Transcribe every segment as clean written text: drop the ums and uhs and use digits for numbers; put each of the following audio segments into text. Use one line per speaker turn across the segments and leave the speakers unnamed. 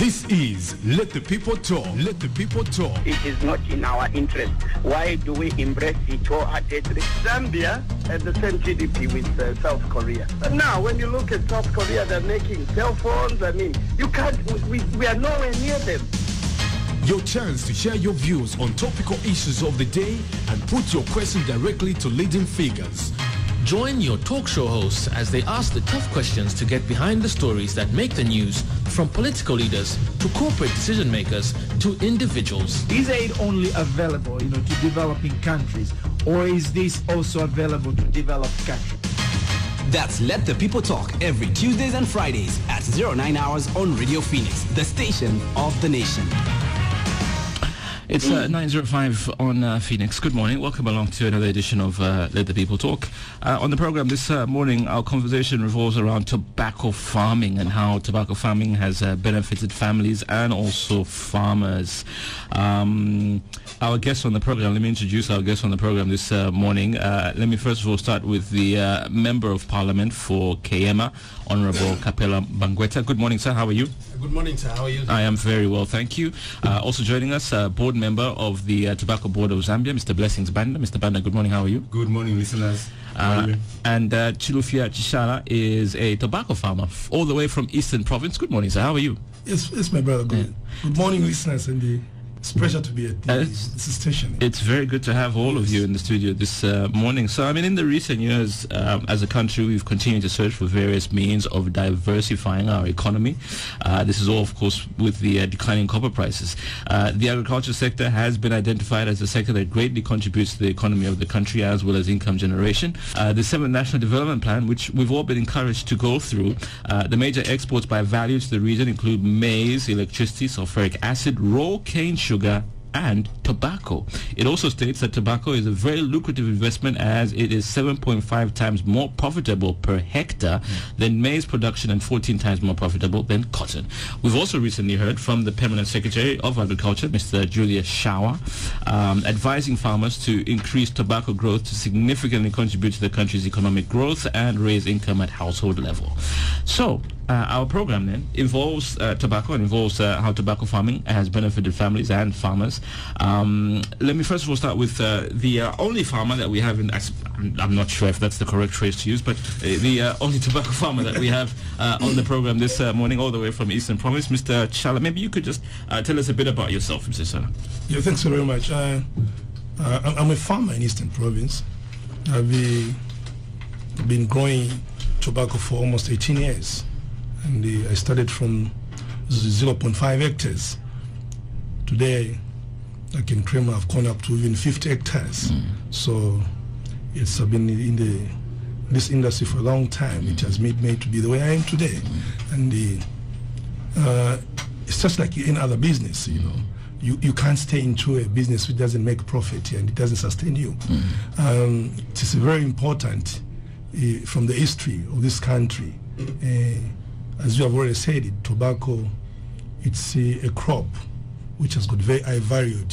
This is Let the People Talk. Let the People Talk.
It is not in our interest. Why do we embrace it wholeheartedly? Zambia has the same GDP with South Korea. But now, when you look at South Korea, they're making cell phones. I mean, you can't, we are nowhere near them.
Your chance to share your views on topical issues of the day and put your question directly to leading figures.
Join your talk show hosts as they ask the tough questions to get behind the stories that make the news, from political leaders to corporate decision makers to individuals.
Is aid only available, to developing countries, or is this also available to developed countries?
That's Let the People Talk every Tuesdays and Fridays at 09 hours on Radio Phoenix, the station of the nation.
It's 9:05 on Phoenix. Good morning. Welcome along to another edition of Let the People Talk. On the program this morning, our conversation revolves around tobacco farming and how tobacco farming has benefited families and also farmers. Our guests on the program, let me introduce our guests on the program this morning. Let me first of all start with the Member of Parliament for Kayema, Honorable Capella Bangweta. Good morning, sir. How are you?
Good morning, sir. How are you?
I am very well, thank you. Also joining us, board member of the Tobacco Board of Zambia, Mr. Blessings Banda. Mr. Banda, good morning. How are you?
Good morning, listeners.
And Chilufia Chishala is a tobacco farmer all the way from Eastern Province. Good morning, sir. How are you?
Yes, my brother. Good morning, listeners. And it's a pleasure to be at this station.
It's very good to have all of you in the studio this morning. So, I mean, in the recent years, as a country, we've continued to search for various means of diversifying our economy. This is all, of course, with the declining copper prices. The agriculture sector has been identified as a sector that greatly contributes to the economy of the country as well as income generation. The 7th National Development Plan, which we've all been encouraged to go through, the major exports by value to the region include maize, electricity, sulfuric acid, raw cane sugar, and tobacco. It also states that tobacco is a very lucrative investment as it is 7.5 times more profitable per hectare than maize production and 14 times more profitable than cotton. We've also recently heard from the Permanent Secretary of Agriculture, Mr. Julius Shawa, advising farmers to increase tobacco growth to significantly contribute to the country's economic growth and raise income at household level. So, our program then involves tobacco and involves how tobacco farming has benefited families and farmers. Let me first of all start with the only farmer that we have in, I'm not sure if that's the correct phrase to use, but the only tobacco farmer that we have on the program this morning, all the way from Eastern Province, Mr. Chala. Maybe you could just tell us a bit about yourself, Mr. Chala.
Yeah, thanks very much. I'm a farmer in Eastern Province. I've been growing tobacco for almost 18 years. And I started from 0.5 hectares. Today, I can claim I've gone up to even 50 hectares. So it's I've been in this industry for a long time. It has made me to be the way I am today. And it's just like any other business, You can't stay into a business which doesn't make profit and it doesn't sustain you. It is very important from the history of this country. As you have already said, tobacco, it's a crop which has got very high value.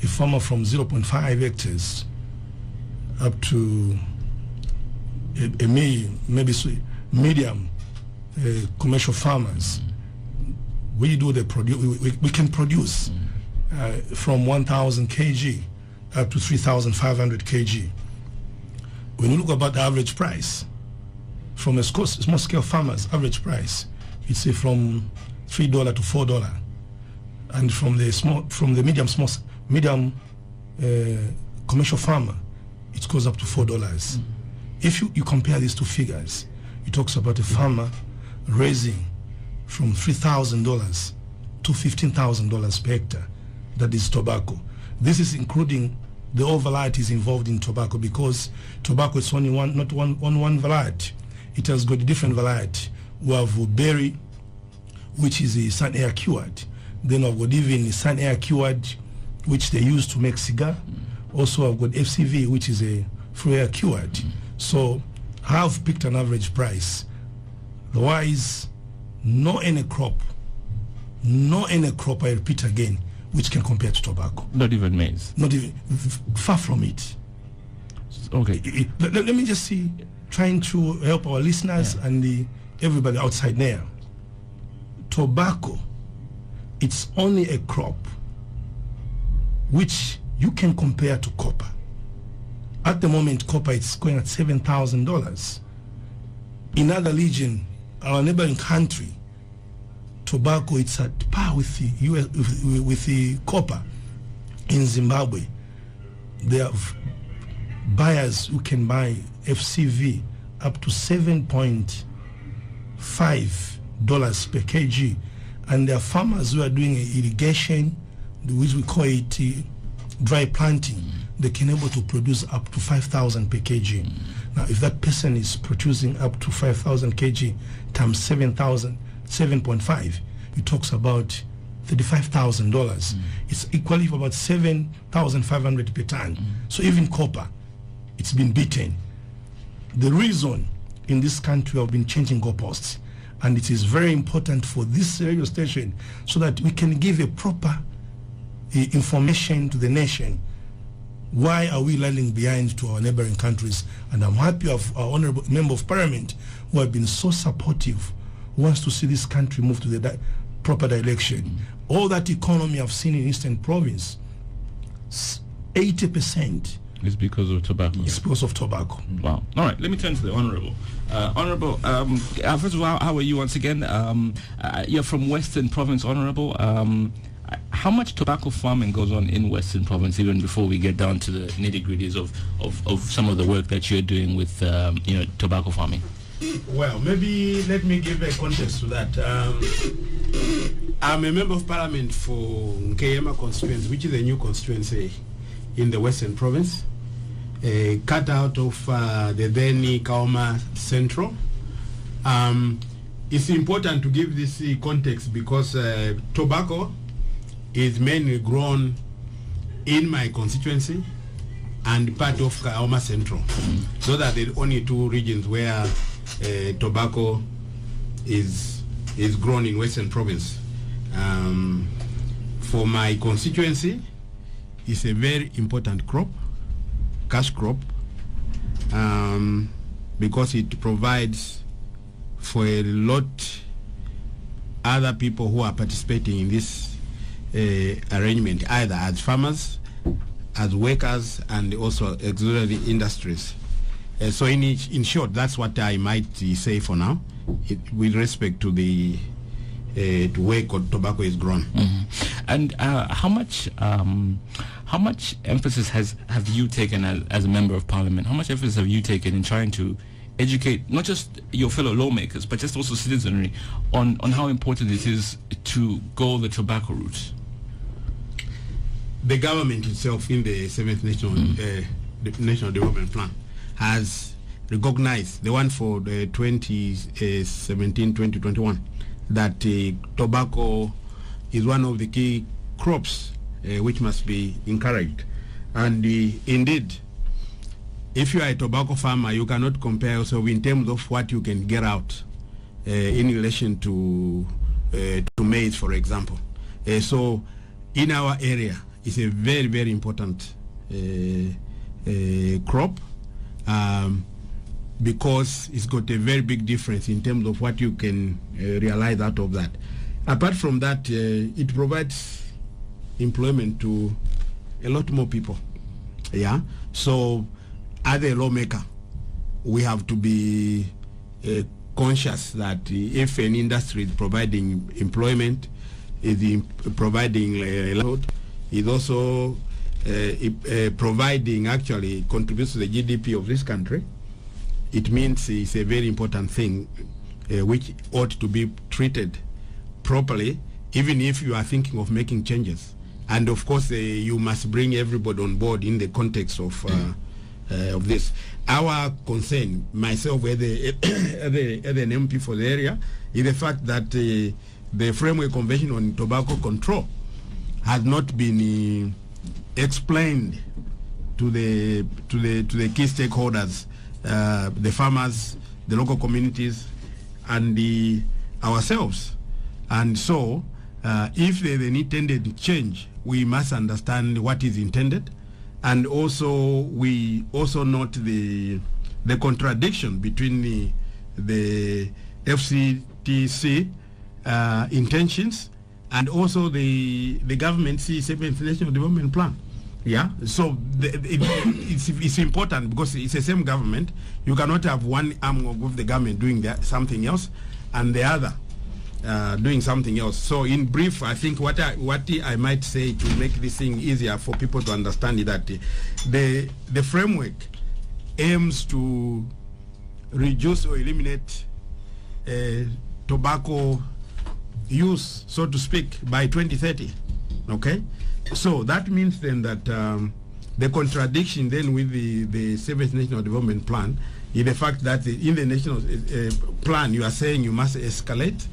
A farmer from 0.5 hectares up to a medium commercial farmers, we can produce from 1,000 kg up to 3,500 kg. When you look about the average price, from a small scale farmers, average price, it's from $3 to $4, and from the medium commercial farmer, it goes up to $4. If you compare these two figures, it talks about a farmer raising from $3,000 to $15,000 per hectare. That is tobacco. This is including the all varieties involved in tobacco, because tobacco is only not one variety. It has got a different variety. We have berry, which is a sun air cured. Then I've got even sun air cured, which they use to make cigar. Also, I've got FCV, which is a free air cured. So I've picked an average price. Otherwise, no any crop, I repeat again, which can compare to tobacco.
Not even maize.
Not even, far from it.
Okay.
Let me just see, trying to help our listeners and everybody outside there. tobacco, it's only a crop which you can compare to copper. At the moment, copper is going at $7,000. In other region, our neighboring country, tobacco, it's at par with the US, with the copper. In Zimbabwe, there are buyers who can buy FCV up to $7.5 per kg, and there are farmers who are doing irrigation, which we call it dry planting. They can able to produce up to 5,000 per kg. Now, if that person is producing up to 5,000 kg times 7.5, it talks about $35,000. It's equally for about 7,500 per ton. So even copper, it's been beaten. The reason in this country have been changing goalposts, and it is very important for this radio station so that we can give a proper information to the nation. Why are we lagging behind to our neighboring countries? And I'm happy of our honorable member of parliament who have been so supportive, who wants to see this country move to the proper direction. All that economy I've seen in Eastern Province, 80%
is because of tobacco.
It's because of tobacco.
Wow. All right, let me turn to the Honorable. Honorable, first of all, how are you once again? You're from Western Province, Honorable. How much tobacco farming goes on in Western Province, even before we get down to the nitty-gritties of some of the work that you're doing with tobacco farming?
Well, maybe let me give a context to that. I'm a member of parliament for Nkeyema constituency, which is a new constituency in the Western Province, cut out of the then Kaoma Central. It's important to give this context because tobacco is mainly grown in my constituency and part of Kaoma Central. So that there are only two regions where tobacco is grown in Western Province. For my constituency, it's a very important crop, cash crop, because it provides for a lot other people who are participating in this arrangement, either as farmers, as workers, and also auxiliary industries. So in short, that's what I might say for now, with respect to the to where tobacco is grown.
And how much emphasis have you taken as a member of parliament? How much emphasis have you taken in trying to educate not just your fellow lawmakers, but just also citizenry on how important it is to go the tobacco route?
The government itself, in the 7th National Development Plan, has recognized, the one for the 2017-2021, that tobacco is one of the key crops which must be encouraged. And indeed, if you are a tobacco farmer, you cannot compare yourself in terms of what you can get out in relation to maize, for example. So in our area, it's a very, very important crop because it's got a very big difference in terms of what you can realize out of that. Apart from that, it provides employment to a lot more people. Yeah. So as a lawmaker, we have to be conscious that if an industry is providing employment, is providing livelihood, is also providing, actually contributes to the GDP of this country, it means it's a very important thing which ought to be treated properly, even if you are thinking of making changes. And of course, you must bring everybody on board in the context of this. Our concern, myself as an MP for the area, is the fact that the Framework Convention on Tobacco Control has not been explained to the key stakeholders, the farmers, the local communities, and ourselves. And so, if there's any intended change, we must understand what is intended, and also we also note the contradiction between the FCTC intentions, and also the government C7 National Development Plan. Yeah, so it's important because it's the same government. You cannot have one arm of the government doing something else and the other doing something else. So in brief, I think what I might say to make this thing easier for people to understand is that the framework aims to reduce or eliminate tobacco use, so to speak, by 2030. Okay, so that means then that the contradiction then with the 7th National Development Plan is the fact that in the national plan you are saying you must escalate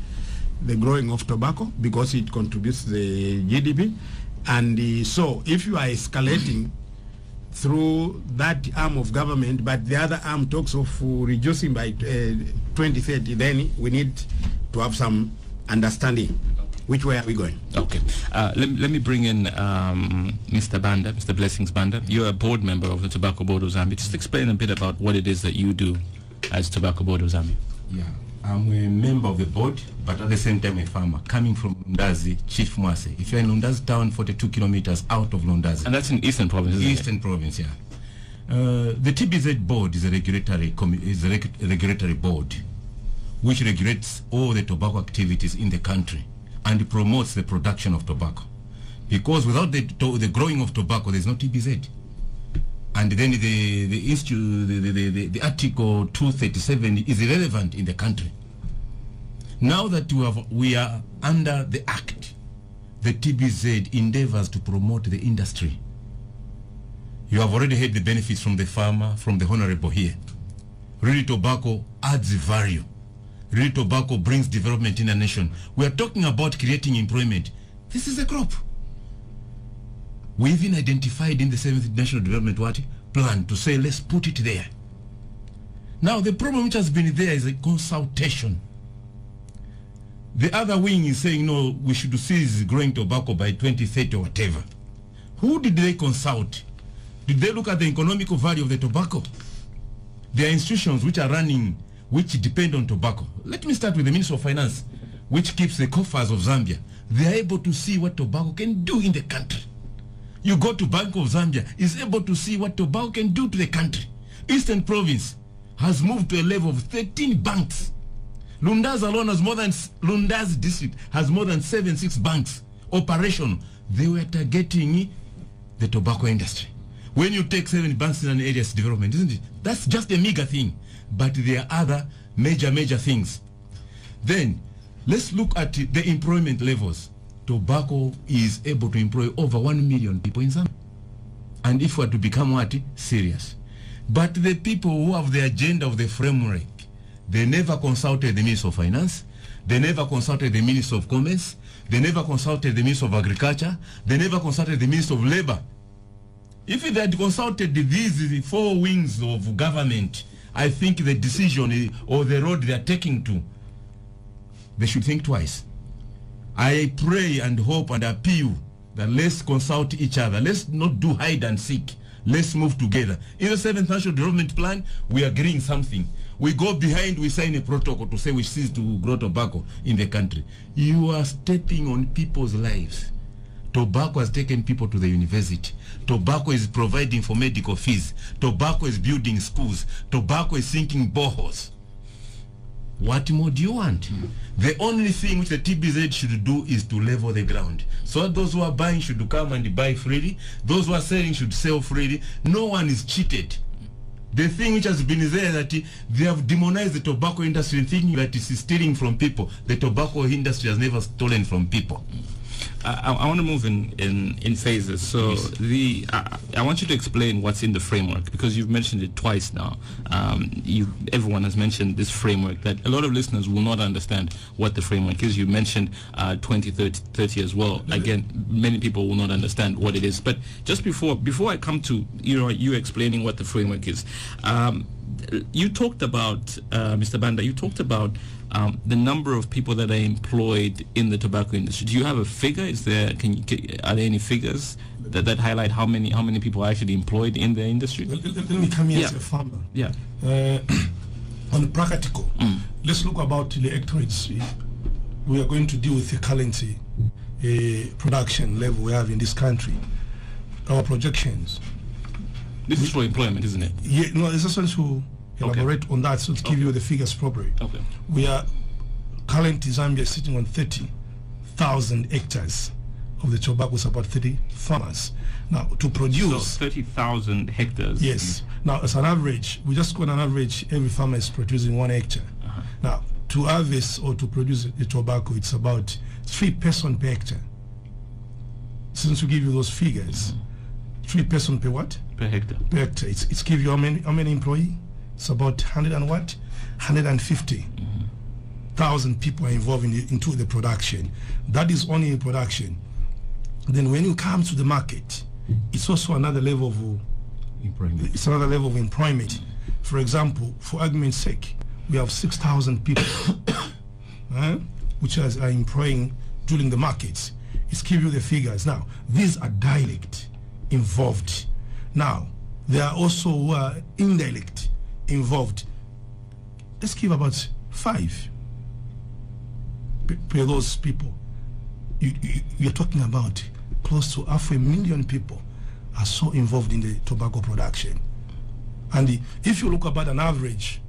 the growing of tobacco because it contributes to the GDP, and so if you are escalating through that arm of government, but the other arm talks of reducing by 2030, then we need to have some understanding. Which way are we going?
Okay. Let me bring in Mr. Banda, Mr. Blessings Banda. You're a board member of the Tobacco Board of Zambia. Just explain a bit about what it is that you do as Tobacco Board of Zambia.
Yeah, I'm a member of the board, but at the same time a farmer, coming from Lundazi, Chief Mwase. If you're in Lundazi town, 42 kilometers out of Lundazi.
And that's in Eastern Province, isn't
Eastern Province, yeah. The TBZ board is a regulatory board which regulates all the tobacco activities in the country and promotes the production of tobacco. Because without the growing of tobacco, there's no TBZ. And then the Article 237 is irrelevant in the country. Now that we are under the Act, the TBZ endeavors to promote the industry. You have already heard the benefits from the farmer, from the honorable here. Really, tobacco adds value. Really, tobacco brings development in a nation. We are talking about creating employment. This is a crop. We even identified in the 7th National Development Plan to say, let's put it there. Now, the problem which has been there is a consultation. The other wing is saying, no, we should cease growing tobacco by 2030 or whatever. Who did they consult? Did they look at the economical value of the tobacco? There are institutions which are running, which depend on tobacco. Let me start with the Ministry of Finance, which keeps the coffers of Zambia. They are able to see what tobacco can do in the country. You go to Bank of Zambia, is able to see what tobacco can do to the country. Eastern Province has moved to a level of 13 banks. Lundazi alone has Lundazi district has more than 76 banks operational. They were targeting the tobacco industry. When you take 7 banks in an area's development, isn't it? That's just a meager thing. But there are other major things. Then, let's look at the employment levels. Tobacco is able to employ over 1 million people in Zambia. And if we are to become serious. But the people who have the agenda of the framework, they never consulted the Minister of Finance, they never consulted the Minister of Commerce, they never consulted the Minister of Agriculture, they never consulted the Minister of Labor. If they had consulted these 4 wings of government, I think the decision or the road they are taking to, they should think twice. I pray and hope and appeal that let's consult each other. Let's not do hide and seek. Let's move together. In the 7th National Development Plan, we are agreeing something. We go behind, we sign a protocol to say we cease to grow tobacco in the country. You are stepping on people's lives. Tobacco has taken people to the university. Tobacco is providing for medical fees. Tobacco is building schools. Tobacco is sinking boreholes. What more do you want? The only thing which the TBZ should do is to level the ground. So those who are buying should come and buy freely. Those who are selling should sell freely. No one is cheated. The thing which has been there that they have demonized the tobacco industry thinking that it is stealing from people. The tobacco industry has never stolen from people.
I want to move in phases. So I want you to explain what's in the framework, because you've mentioned it twice now. Everyone has mentioned this framework that a lot of listeners will not understand what the framework is. You mentioned 2030 as well. Again, many people will not understand what it is. But just before I come to you explaining what the framework is, you talked about Mr. Banda. You talked about the number of people that are employed in the tobacco industry. Do you have a figure? Are there any figures that highlight how many people are actually employed in the industry?
Let me come here as a farmer.
Yeah.
On the practical, let's look about the electorates we are going to deal with the currency production level we have in this country. Our projections.
This is for employment, isn't it?
Yeah, no, it's just to elaborate on that, so to give you the figures properly.
Okay.
We are currently, Zambia is sitting on 30,000 hectares of the tobacco, is about 30 farmers. Now, to produce...
So 30,000 hectares.
Yes. Now, as an average, we just got an average, every farmer is producing 1 hectare. Now, to harvest or to produce the tobacco, it's about 3 persons per hectare. Since we give you those figures, 3 persons per what?
Per hectare.
Per hectare. It's give you how many employees? It's about 100 and what? 150,000 people are involved into the production. That is only in production. Then when you come to the market, it's also another level of employment. It's another level of employment. For example, for argument's sake, we have 6,000 people which are employing during the markets. It's give you the figures. Now, these are direct involved. Now, there are also indirect involved. Let's give about 5 per those people. You're talking about close to 500,000 people are so involved in the tobacco production. And if you look about an average,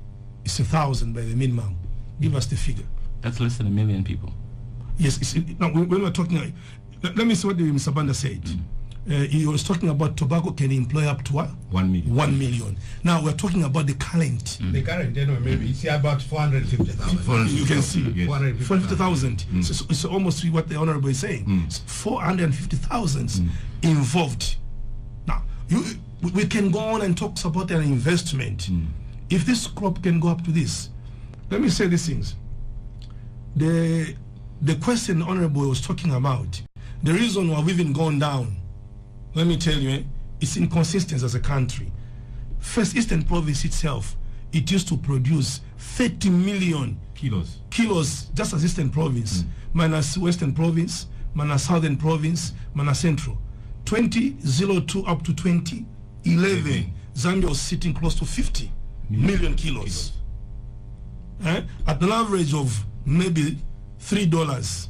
it's 1,000 by the minimum. Give us the figure.
That's less than 1 million people.
Yes. Now, when we're talking, let me see what Mr. Banda said. He was talking about tobacco can employ up to what?
1 million.
1 million. Now we're talking about the current.
The current, maybe it's about 450,000.
You can see,
yes.
450,000. So it's almost what the Honorable is saying. 450,000 involved. Now, we can go on and talk about an investment. If this crop can go up to this, let me say these things. The question the Honorable was talking about, the reason why we've even gone down, let me tell you, it's inconsistent as a country. First, Eastern Province itself, it used to produce 30 million kilos just as Eastern Province, minus Western Province, minus Southern Province, minus Central. 2002 up to 2011, Zambia was sitting close to 50 million kilos. At an average of maybe $3.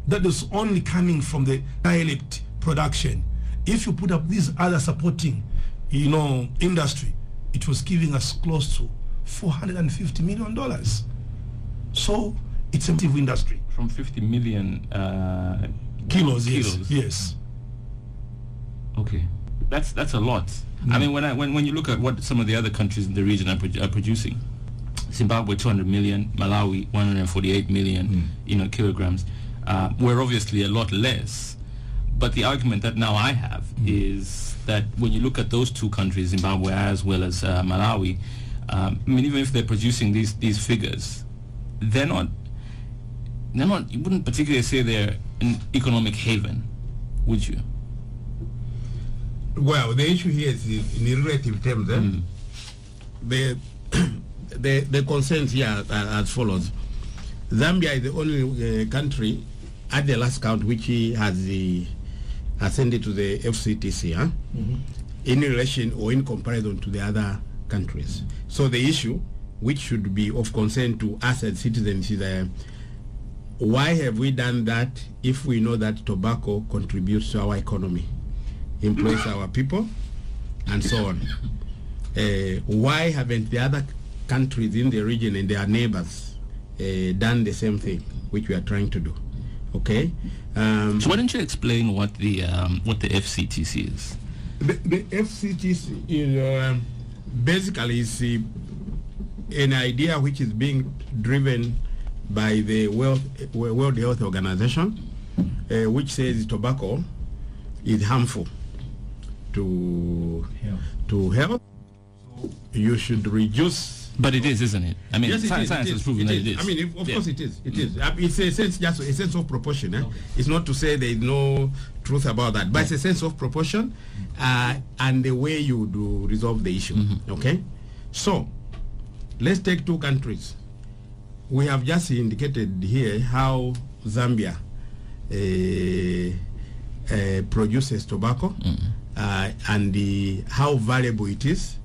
That is only coming from the direct production. If you put up these other supporting, industry, it was giving us close to $450 million. So it's a massive industry.
From 50 million
kilos. Yes.
Okay, that's a lot. I mean, when you look at what some of the other countries in the region are producing, Zimbabwe 200 million, Malawi 148 million, kilograms. We're obviously a lot less. But the argument that now I have is that when you look at those two countries, Zimbabwe as well as Malawi, even if they're producing these figures, they're not. You wouldn't particularly say they're an economic haven, would you?
Well, the issue here is in relative terms. The concerns here are as follows. Zambia is the only country at the last count which has ascended to the FCTC in relation or in comparison to the other countries. So the issue which should be of concern to us as citizens is why have we done that if we know that tobacco contributes to our economy, employs our people, and so on? Why haven't the other countries in the region and their neighbors done the same thing which we are trying to do? Okay.
So why don't you explain what the FCTC is?
The FCTC is basically is an idea which is being driven by the World Health Organization, which says tobacco is harmful to health. So you should reduce.
But it is, isn't it? I mean,
yes,
science has proven that it is.
I mean, of course it is. It is. It's a sense, just a sense of proportion. Okay. It's not to say there is no truth about that, but it's a sense of proportion and the way you do resolve the issue. Okay? So, let's take two countries. We have just indicated here how Zambia produces tobacco and how valuable it is.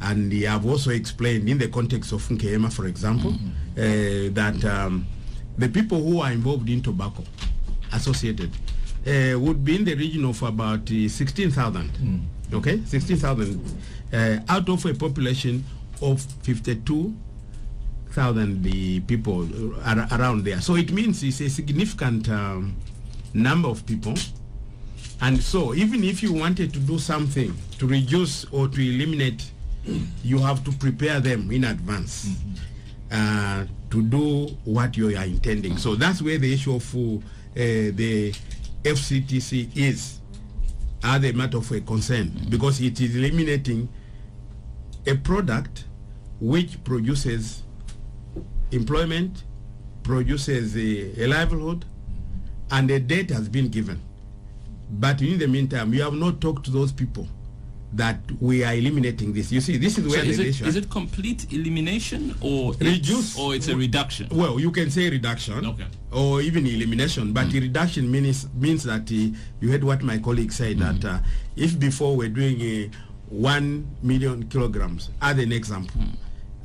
And I've also explained in the context of Nkema, for example, that the people who are involved in tobacco associated would be in the region of about 16,000. Okay, 16,000 out of a population of 52,000 people around there. So it means it's a significant number of people. And so even if you wanted to do something to reduce or to eliminate, you have to prepare them in advance to do what you are intending. So that's where the issue of the FCTC is as a matter of a concern, because it is eliminating a product which produces employment, produces a livelihood, and a date has been given. But in the meantime, you have not talked to those people that we are eliminating this. You see, this is where
is it complete elimination or
reduce,
or it's a reduction?
Well, you can say reduction, okay, or even elimination. But reduction means that you heard what my colleague said, that if before we're doing 1 million kilograms, as an example,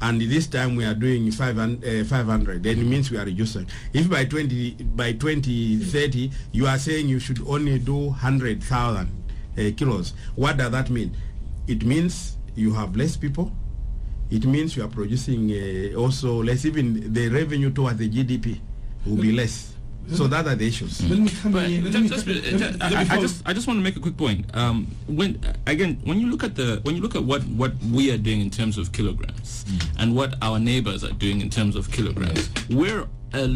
and this time we are doing 500, then it means we are reducing. If by 2030 you are saying you should only do 100,000 kilos, what does that mean? It means you have less people. It means you are producing also less. Even the revenue towards the GDP will be less. So that are the issues.
I just want to make a quick point. When you look at what we are doing in terms of kilograms and what our neighbors are doing in terms of kilograms, we're a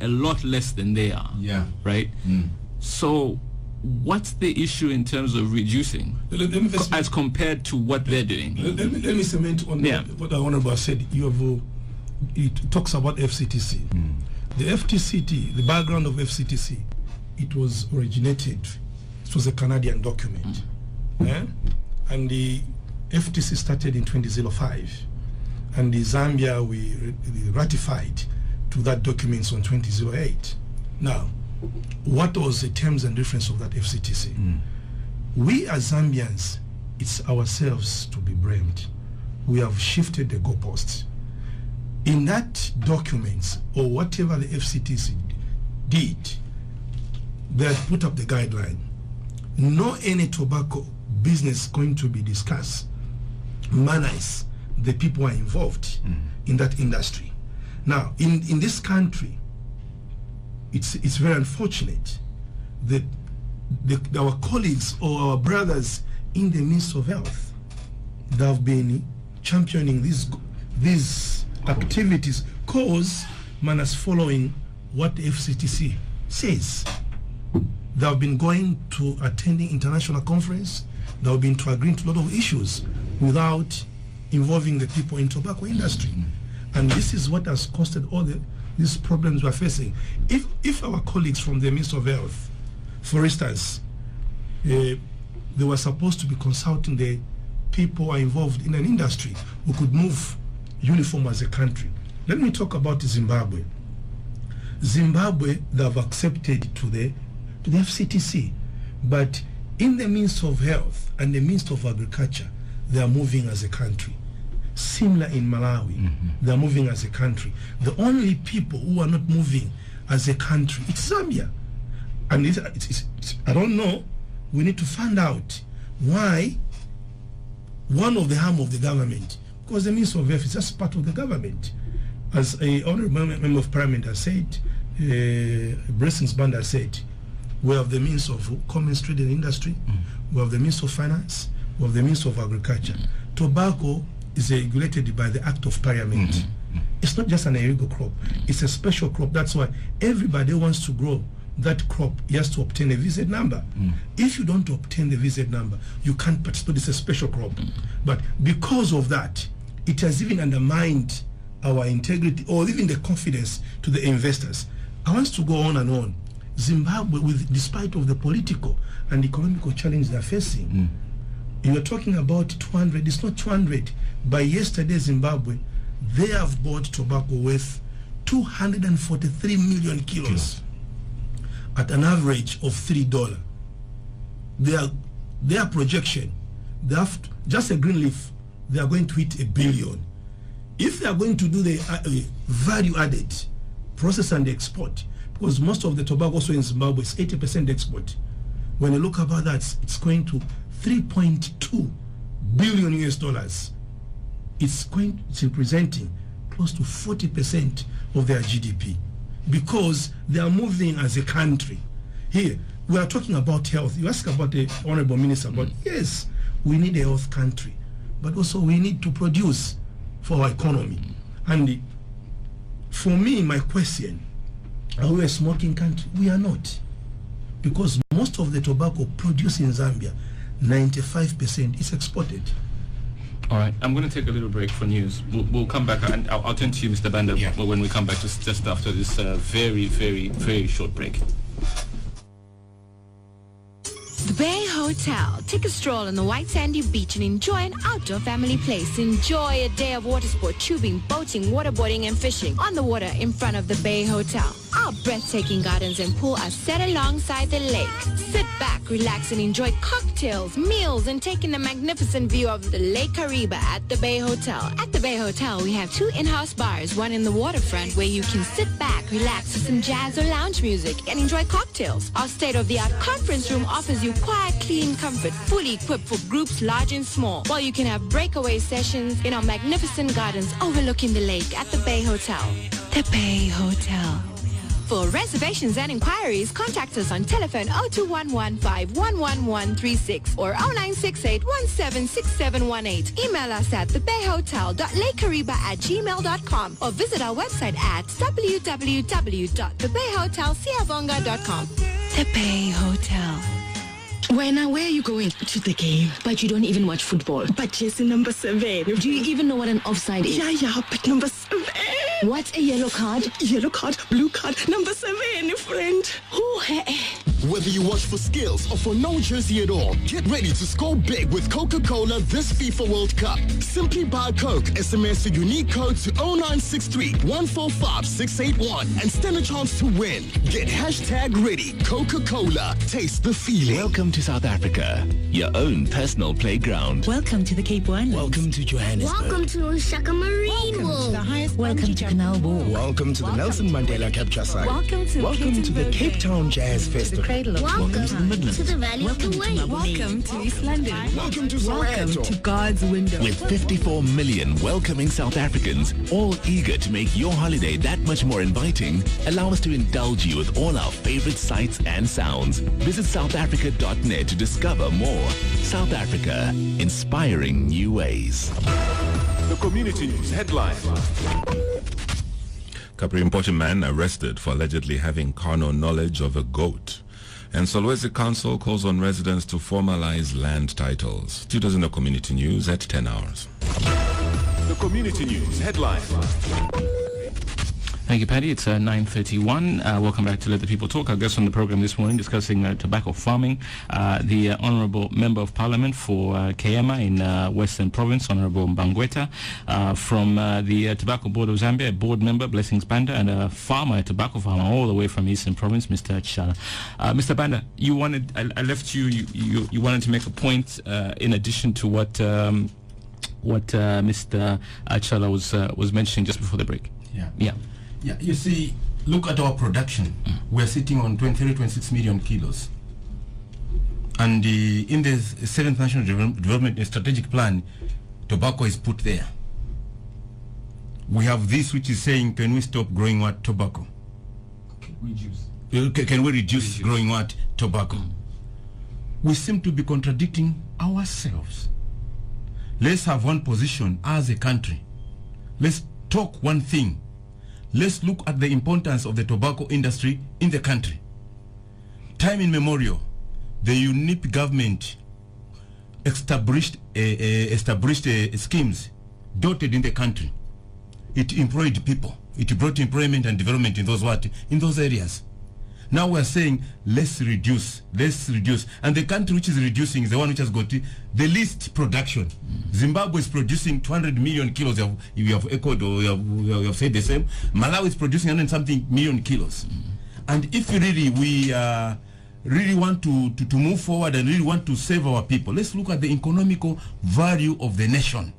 lot less than they are. Yeah. Right. So what's the issue in terms of reducing as compared to what they're doing?
Let me cement on what the Honorable said. It talks about FCTC. The FTCT, the background of FCTC, it was originated, it was a Canadian document. And the FTC started in 2005. And the Zambia, we ratified to that document on 2008. Now, what was the terms and reference of that FCTC? We as Zambians, it's ourselves to be blamed. We have shifted the goalposts. In that document, or whatever the FCTC did, they had put up the guideline. No any tobacco business going to be discussed minus the people who are involved in that industry. Now, in this country, it's very unfortunate that our colleagues or our brothers in the Ministry of Health, they have been championing these activities cause minus following what the FCTC says. They have been going to attending international conference. They have been to agreeing to a lot of issues without involving the people in tobacco industry. And this is what has caused all these problems we are facing. If our colleagues from the Ministry of Health, for instance, they were supposed to be consulting the people who are involved in an industry who could move uniform as a country. Let me talk about Zimbabwe. Zimbabwe, they have accepted to the FCTC, but in the Ministry of Health and the Ministry of Agriculture, they are moving as a country. Similar in Malawi, they are moving as a country. The only people who are not moving as a country, it's Zambia. And I don't know, we need to find out why. One of the harm of the government, because the Ministry of Health is just part of the government. As a honorable member of Parliament has said, Blessings Band has said, we have the Ministry of Commerce, Trade and Industry, we have the Ministry of Finance, we have the Ministry of Agriculture. Tobacco is regulated by the Act of Parliament. It's not just an illegal crop, it's a special crop. That's why everybody wants to grow that crop. He has to obtain a VZ number. If you don't obtain the VZ number, you can't participate. It's a special crop. But because of that, it has even undermined our integrity or even the confidence to the investors. I want to go on and on. Zimbabwe, despite of the political and economical challenge they're facing, you are talking about 200. It's not 200. By yesterday, Zimbabwe, they have bought tobacco worth 243 million kilos at an average of $3. Their projection, they have just a green leaf, they are going to hit $1 billion. If they are going to do the value added process and export, because most of the tobacco also in Zimbabwe is 80% export. When you look about that, it's going to 3.2 billion US dollars. It's representing close to 40% of their GDP, because they are moving as a country. Here, we are talking about health. You ask about the Honorable Minister, but yes, we need a health country, but also we need to produce for our economy. And for me, my question, are we a smoking country? We are not, because most of the tobacco produced in Zambia, 95% is exported.
All right, I'm going to take a little break for news. We'll come back, and I'll turn to you, Mr. Banda, when we come back just after this very, very, very short break.
The Bay Hotel. Take a stroll on the white sandy beach and enjoy an outdoor family place. Enjoy a day of water sport, tubing, boating, waterboarding, and fishing on the water in front of the Bay Hotel. Our breathtaking gardens and pool are set alongside the lake. Sit back, relax, and enjoy cocktails, meals, and take in the magnificent view of the Lake Kariba at the Bay Hotel. At the Bay Hotel, we have 2 in-house bars, one in the waterfront where you can sit back, relax to some jazz or lounge music, and enjoy cocktails. Our state-of-the-art conference room offers you quiet, clean comfort, fully equipped for groups large and small, while you can have breakaway sessions in our magnificent gardens overlooking the lake at the Bay Hotel. The Bay Hotel. For reservations and inquiries, contact us on telephone 0211511136 or 0968176718. Email us at thebayhotel.lakekariba@gmail.com or visit our website at www.thebayhotelsiavonga.com. The Bay Hotel.
Where are you going? To the game. But you don't even watch football. But jersey number 7. Do you even know what an offside is? Yeah, but number 7. What's a yellow card? Yellow card, blue card, number 7, friend.
Whether you watch for skills or for no jersey at all, get ready to score big with Coca-Cola this FIFA World Cup. Simply buy Coke, SMS a unique code to 0963 145 681 and stand a chance to win. Get #ready. Coca-Cola. Taste the feeling.
Welcome to South Africa, your own personal playground.
Welcome to the Cape One.
Welcome to Johannesburg.
Welcome to Shaka Marine World.
Welcome to Canal Walk.
Welcome to the Nelson Mandela Capture Site.
Welcome to
the Cape Town Jazz Festival.
Welcome
to the Midlands.
To the Valley of the Waves.
Welcome to East London.
Welcome to
Welcome to God's window.
With 54 million welcoming South Africans, all eager to make your holiday that much more inviting, allow us to indulge you with all our favorite sights and sounds. Visit southafrica.net to discover more. South Africa, inspiring new ways.
The Community News headline.
Capri importing man arrested for allegedly having carnal knowledge of a goat. And Solwezi Council calls on residents to formalize land titles. Tutors in the Community News at 10 hours.
The Community News headline.
Thank you, Paddy. It's 9:31. Welcome back to Let the People Talk. Our guest on the program this morning discussing tobacco farming. The Honourable Member of Parliament for Kayama in Western Province, Honourable Mbangweta, from the Tobacco Board of Zambia, a board member, Blessings Banda, and a farmer, a tobacco farmer, all the way from Eastern Province, Mr. Chala. Mr. Banda, you wanted, I left you wanted to make a point in addition to what Mr. Chala was mentioning just before the break.
Yeah, you see, look at our production. We're sitting on 26 million kilos. And in the 7th National Development Strategic Plan, tobacco is put there. We have this which is saying, can we stop growing what? Tobacco. Can we reduce growing what? Tobacco. We seem to be contradicting ourselves. Let's have one position as a country. Let's talk one thing. Let's look at the importance of the tobacco industry in the country. Time immemorial, the UNIP government established schemes dotted in the country. It employed people. It brought employment and development in those areas. Now we are saying let's reduce, and the country which is reducing is the one which has got the least production. Zimbabwe is producing 200 million kilos. You have echoed or you have said the same. Malawi is producing 100-something million kilos. And if we really want to move forward and really want to save our people, let's look at the economical value of the nation.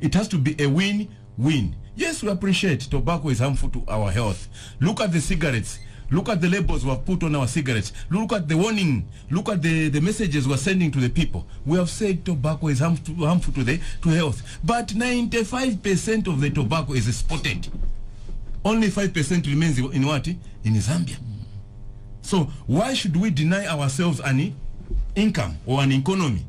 It has to be a win-win. Yes, we appreciate tobacco is harmful to our health. Look at the cigarettes. Look at the labels we have put on our cigarettes. Look at the warning. Look at the messages we're sending to the people. We have said tobacco is harmful to health. But 95% of the tobacco is exported. Only 5% remains in what? In Zambia. So why should we deny ourselves an income or an economy?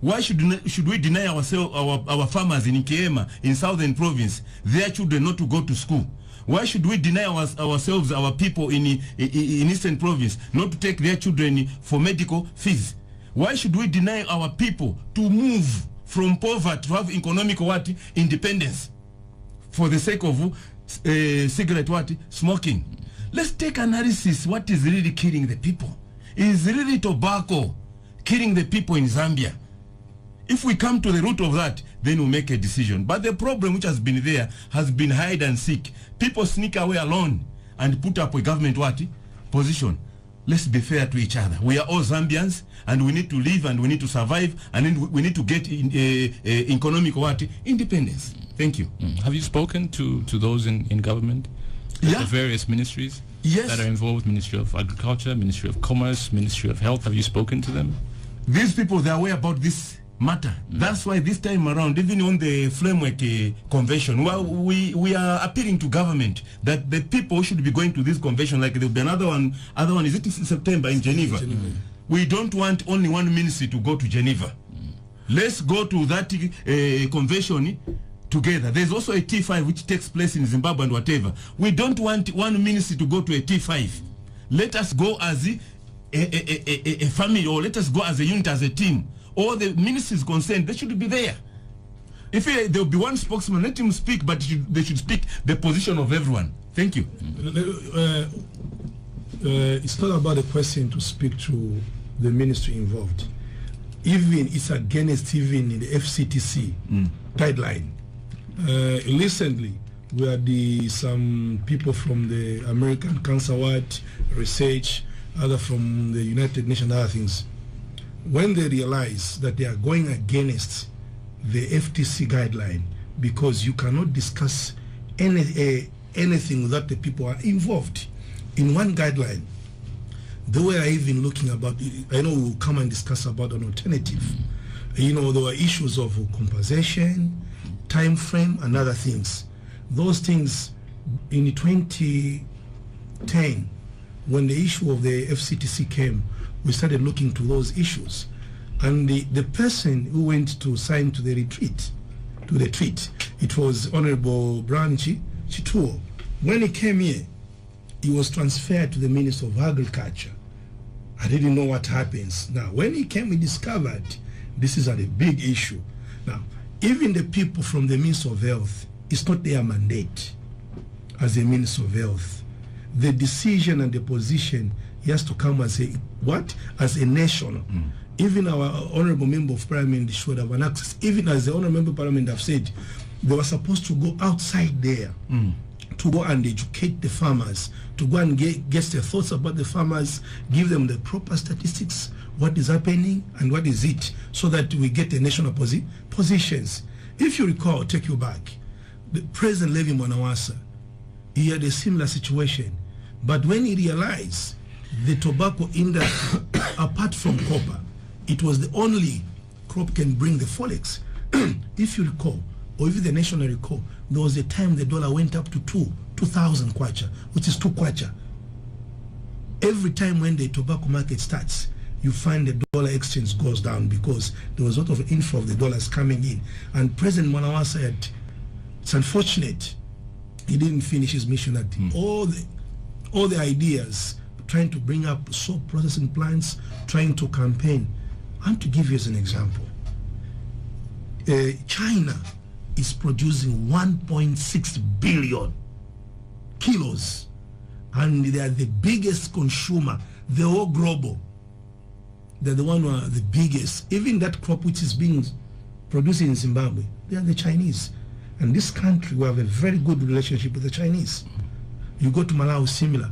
Why should we deny ourselves our farmers in Ikema, in Southern Province, their children not to go to school? Why should we deny ourselves, our people in Eastern Province, not to take their children for medical fees? Why should we deny our people to move from poverty to have economic independence for the sake of cigarette smoking? Let's take analysis. What is really killing the people? Is really tobacco killing the people in Zambia? If we come to the root of that, then we'll make a decision. But the problem which has been there has been hide and seek. People sneak away alone and put up a government position. Let's be fair to each other. We are all Zambians, and we need to live, and we need to survive, and then we need to get economic independence. Thank you.
Have you spoken to those in government? The various ministries that are involved, Ministry of Agriculture, Ministry of Commerce, Ministry of Health. Have you spoken to them?
These people, they are aware about this matter. That's why this time around, even on the framework convention, we are appealing to government that the people should be going to this convention. Like there will be another one is it in September in Geneva? We don't want only one ministry to go to Geneva. Let's go to that convention together. There's also a T5 which takes place in Zimbabwe and whatever. We don't want one ministry to go to a T5. Let us go as a family, or let us go as a unit, as a team. All the ministries concerned, they should be there. If there will be one spokesman, let him speak, but they should speak the position of everyone. Thank you.
It's not about the question to speak to the ministry involved. Even it's against even in the FCTC guideline. Recently, we had some people from the American Cancer Research, other from the United Nations, other things. When they realize that they are going against the FTC guideline, because you cannot discuss anything without the people are involved in one guideline. They were even looking about, I know we'll come and discuss about an alternative. You know, there were issues of compensation, time frame, and other things. Those things in 2010, when the issue of the FCTC came, we started looking to those issues. And the person who went to sign to the retreat, it was Honorable Branchi Chituo. When he came here, he was transferred to the Minister of Agriculture. I didn't know what happens. Now, when he came, he discovered this is a big issue. Now, even the people from the Minister of Health, it's not their mandate as a Minister of Health. The decision and the position, he has to come as a national. Even our honorable member of parliament should have an access. Even as the honorable member of parliament have said, they were supposed to go outside there to go and educate the farmers, to go and get their thoughts about the farmers, give them the proper statistics, what is happening and what is it, so that we get the national positions. If you recall, take you back, the President Levi Mwanawasa, he had a similar situation, but when he realized the tobacco industry, apart from copper, it was the only crop can bring the forex. If you recall, or if the nation recall, there was a time the dollar went up to 2,000 kwacha, which is 2 kwacha. Every time when the tobacco market starts, you find the dollar exchange goes down because there was a lot of inflow of the dollars coming in. And President Manawa said, it's unfortunate he didn't finish his mission at all the ideas, trying to bring up soap processing plants, trying to campaign. I'm to give you as an example. China is producing 1.6 billion kilos, and they are the biggest consumer. They're all global. They're the one who are the biggest. Even that crop which is being produced in Zimbabwe, they are the Chinese. And this country, we have a very good relationship with the Chinese. You go to Malawi, similar.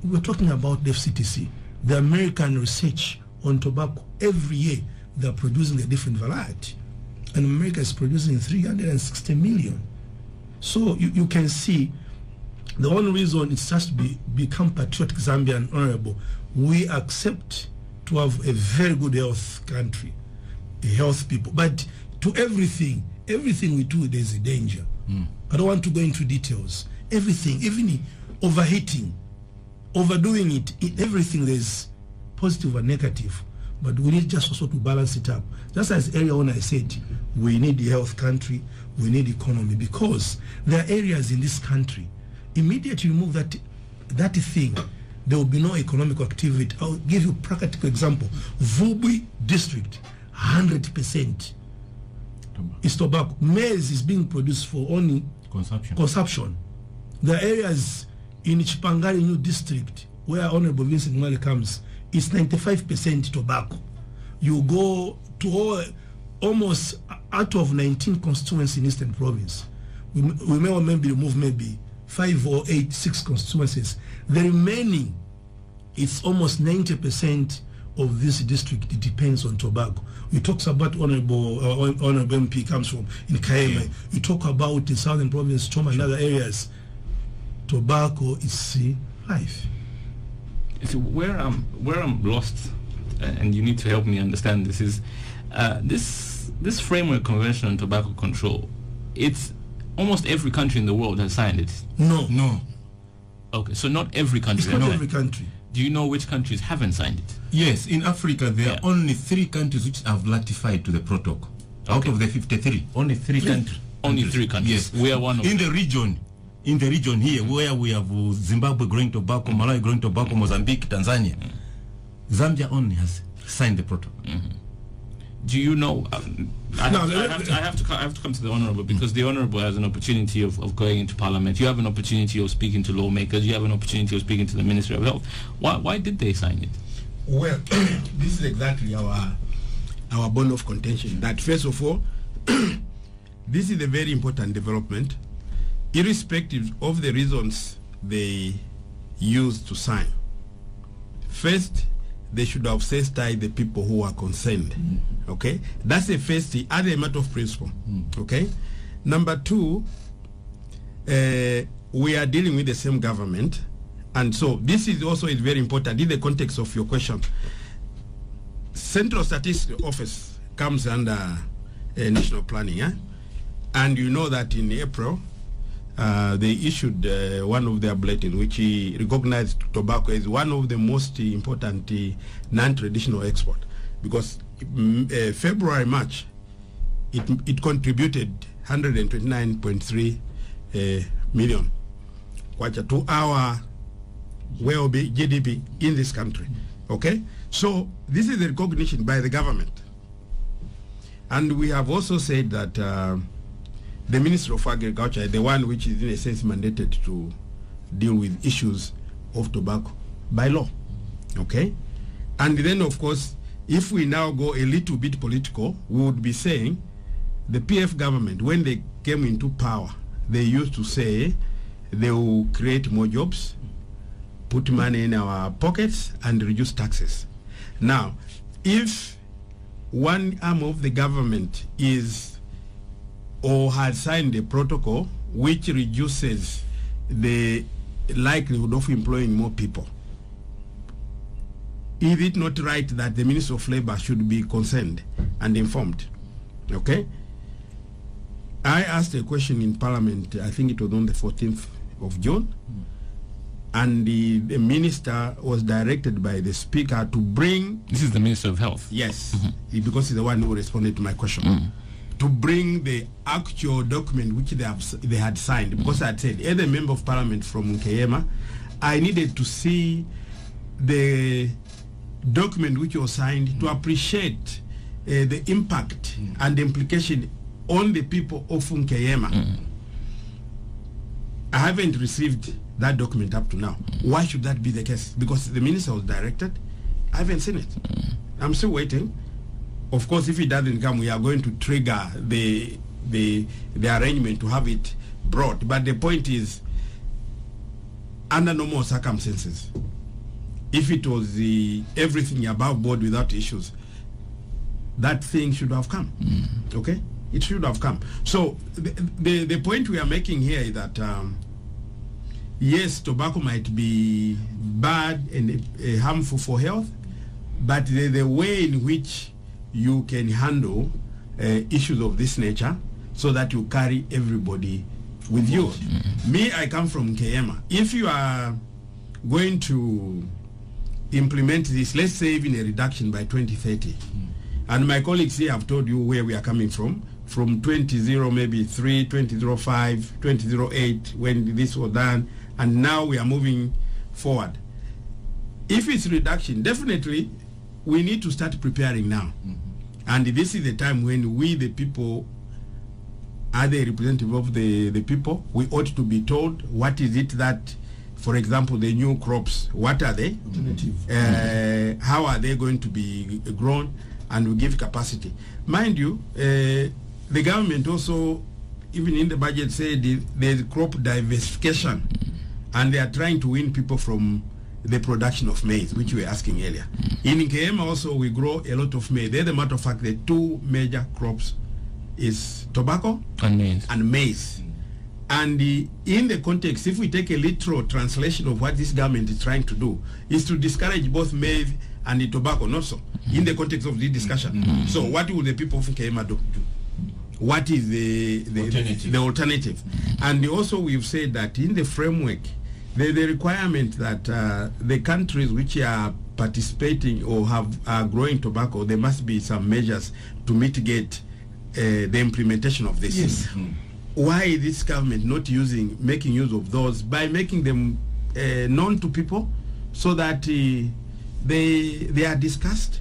We're talking about the FCTC, the American research on tobacco. Every year, they're producing a different variety. And America is producing 360 million. So you can see the only reason it's just become patriotic Zambia and honorable, we accept to have a very good health country, a health people. But to everything we do, there's a danger. I don't want to go into details. Everything, even overheating, overdoing it, everything there's positive and negative. But we need just also to balance it up. Just as earlier on I said, we need the health country, we need economy, because there are areas in this country, immediately remove that thing, there will be no economic activity. I'll give you a practical example. Vubi district, 100% is tobacco. Maize is being produced for only consumption. The areas in Chipangari New District, where Honorable Vincent Mwale comes, it's 95% tobacco. You go to almost out of 19 constituencies in Eastern Province, we may maybe remove maybe 5 or 8, 6 constituencies. The remaining, it's almost 90% of this district. It depends on tobacco. We talk about honorable MP comes from in Kaema. You talk about the Southern Province, Choma, and other areas. Tobacco is life.
So where I'm lost, and you need to help me understand this, is this framework convention on tobacco control. It's almost every country in the world has signed it.
No.
Okay, so not every country.
It's not every country.
Do you know which countries haven't signed it?
Yes, in Africa there are only 3 countries which have ratified to the protocol. Out of the 53, only 3 countries.
Only 3 countries.
Yes,
we are one of
in
them.
the region here, where we have Zimbabwe growing tobacco, Malawi growing tobacco, Mozambique, Tanzania. Zambia only has signed the protocol.
Do you know? I have to come to the honourable, because the honourable has an opportunity of going into parliament. You have an opportunity of speaking to lawmakers. You have an opportunity of speaking to the Ministry of Health. Why did they sign it?
Well, this is exactly our bone of contention. That first of all, this is a very important development, irrespective of the reasons they used to sign. First, they should have sensitized the people who are concerned. Okay, that's the first thing, as a matter of principle. Okay, number 2, we are dealing with the same government, and so this is also very important in the context of your question. Central Statistics Office comes under national planning, and you know that in April they issued one of their bulletins which recognized tobacco as one of the most important non-traditional export, because February, March, it contributed 129.3 million to our GDP in this country. Okay, so this is the recognition by the government, and we have also said that the Ministry of Agriculture, the one which is in a sense mandated to deal with issues of tobacco by law. Okay, and then of course, if we now go a little bit political, we would be saying the PF government, when they came into power, they used to say they will create more jobs, put money in our pockets, and reduce taxes. Now, if one arm of the government is or has signed a protocol which reduces the likelihood of employing more people, is it not right that the Minister of Labour should be concerned and informed? Okay, I asked a question in Parliament, I think it was on the 14th of June, and the minister was directed by the Speaker to bring...
This is the Minister of Health?
Yes, because he's the one who responded to my question. To bring the actual document which they had signed, because I had said, as a member of Parliament from Nkeyema, I needed to see the document which was signed to appreciate the impact and the implication on the people of Nkeyema. I haven't received that document up to now. Why should that be the case? Because the minister was directed. I haven't seen it. I'm still waiting. Of course, if it doesn't come, we are going to trigger the arrangement to have it brought. But the point is, under normal circumstances, if it was everything above board without issues, that thing should have come. Okay? it should have come. So the point we are making here is that yes, tobacco might be bad and harmful for health, but the way in which you can handle issues of this nature so that you carry everybody with you. Me, I come from Keyema. If you are going to implement this, let's say even a reduction by 2030, and my colleagues here have told you where we are coming from 2003, maybe 2005, 2008, when this was done, and now we are moving forward. If it's reduction, definitely we need to start preparing now. And this is the time when we, the people, are the representative of the people. We ought to be told what is it that, for example, the new crops, what are they? How are they going to be grown? And we give capacity. Mind you, the government also, even in the budget, said there's crop diversification, and they are trying to win people from the production of maize, which we were asking earlier. In Keyema also, we grow a lot of maize. As a matter of fact, the two major crops is tobacco and maize. And in the context, if we take a literal translation of what this government is trying to do, is to discourage both maize and the tobacco, not so, in the context of this discussion. So what will the people of Keyema do? What is the alternative? And also we've said that in the framework, the requirement that the countries which are participating or are growing tobacco, there must be some measures to mitigate the implementation of this.
Yes.
Why is this government not making use of those by making them known to people so that they are discussed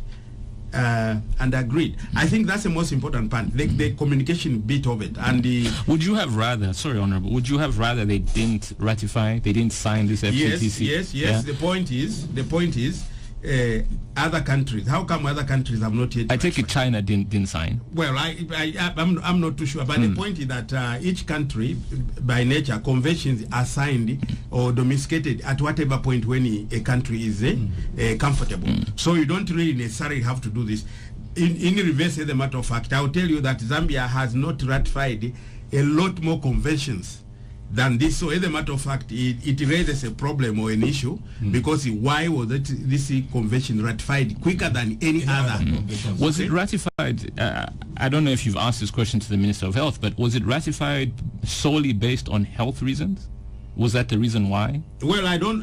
and agreed? I think that's the most important part, the communication bit of it. And
would you have rather, sorry, Honorable, would you have rather they didn't ratify, they didn't sign this FCTC?
Yes. Yeah? The point is, other countries. How come other countries have not yet?
I take it China didn't sign.
Well, I'm not too sure, but the point is that each country, by nature, conventions are signed or domesticated at whatever point when a country is comfortable. So you don't really necessarily have to do this. In reverse, as a matter of fact, I'll tell you that Zambia has not ratified a lot more conventions than this. So as a matter of fact, it raises a problem or an issue because why was this convention ratified quicker than any other?
Was it ratified? I don't know if you've asked this question to the Minister of Health, but was it ratified solely based on health reasons? Was that the reason why?
Well, I don't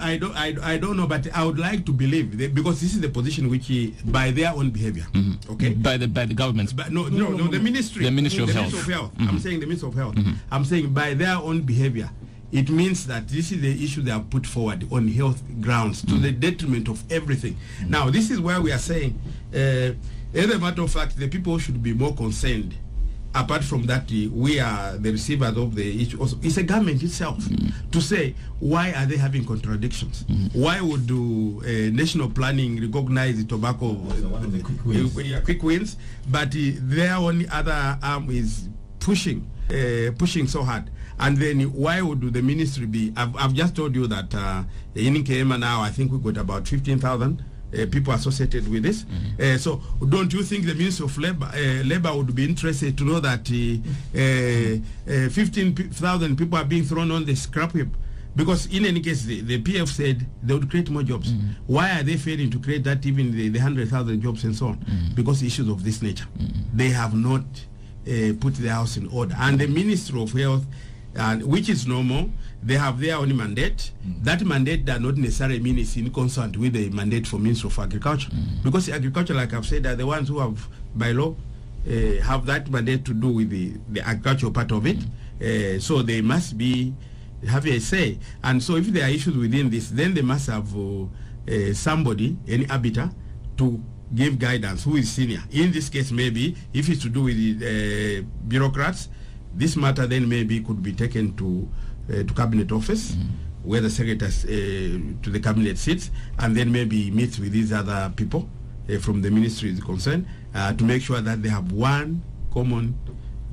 know, but I would like to believe because this is the position which, by their own behavior, okay,
by the government.
But no, the ministry,
the Ministry of Health.
I'm saying the Ministry of Health. I'm saying by their own behavior, it means that this is the issue they have put forward on health grounds to the detriment of everything. Now, this is where we are saying, as a matter of fact, the people should be more concerned. Apart from that, we are the receivers of the issue. Also, it's a government itself to say why are they having contradictions? Why would national planning recognize the tobacco quick wins, but their only other arm is pushing so hard? And then why would the ministry be? I've just told you that in Keyema now, I think we got about 15,000 people associated with this. So don't you think the Ministry of Labor would be interested to know that 15,000 people are being thrown on the scrap heap? Because in any case, the PF said they would create more jobs. Why are they failing to create that, even the 100,000 jobs and so on? Because issues of this nature. They have not put their house in order. And the Ministry of Health, which is normal, they have their own mandate. That mandate does not necessarily mean it's in consonant with the mandate for Ministry of Agriculture. Because agriculture, like I've said, are the ones who have, by law, have that mandate to do with the agricultural part of it. So they must have a say. And so if there are issues within this, then they must have somebody, any arbiter, to give guidance who is senior. In this case, maybe, if it's to do with the bureaucrats, this matter then maybe could be taken to cabinet office, where the secretary to the cabinet sits, and then maybe meets with these other people from the ministry is concerned to make sure that they have one common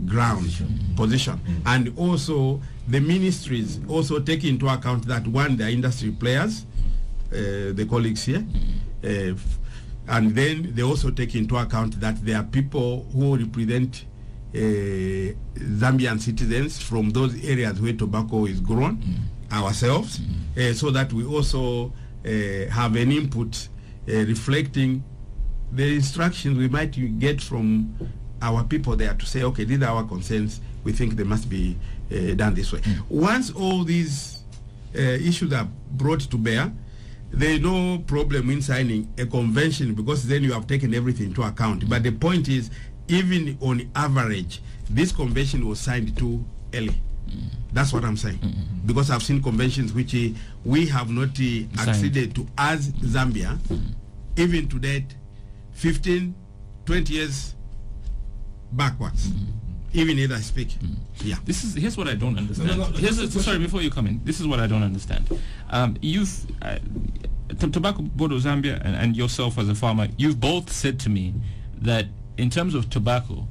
ground position. And also the ministries also take into account that one, the industry players, the colleagues here, and then they also take into account that there are people who represent Zambian citizens from those areas where tobacco is grown ourselves, so that we also have an input reflecting the instructions we might get from our people there to say, okay, these are our concerns, we think they must be done this way. Once all these issues are brought to bear, there is no problem in signing a convention, because then you have taken everything into account. But the point is, even on average, this convention was signed too early. That's what I'm saying. Because I've seen conventions which we have not acceded to as Zambia, even to date, 15, 20 years backwards. Even as I speak. Yeah.
Here's what I don't understand. Sorry, before you come in, this is what I don't understand. Tobacco Board of Zambia and yourself as a farmer, you've both said to me that in terms of tobacco,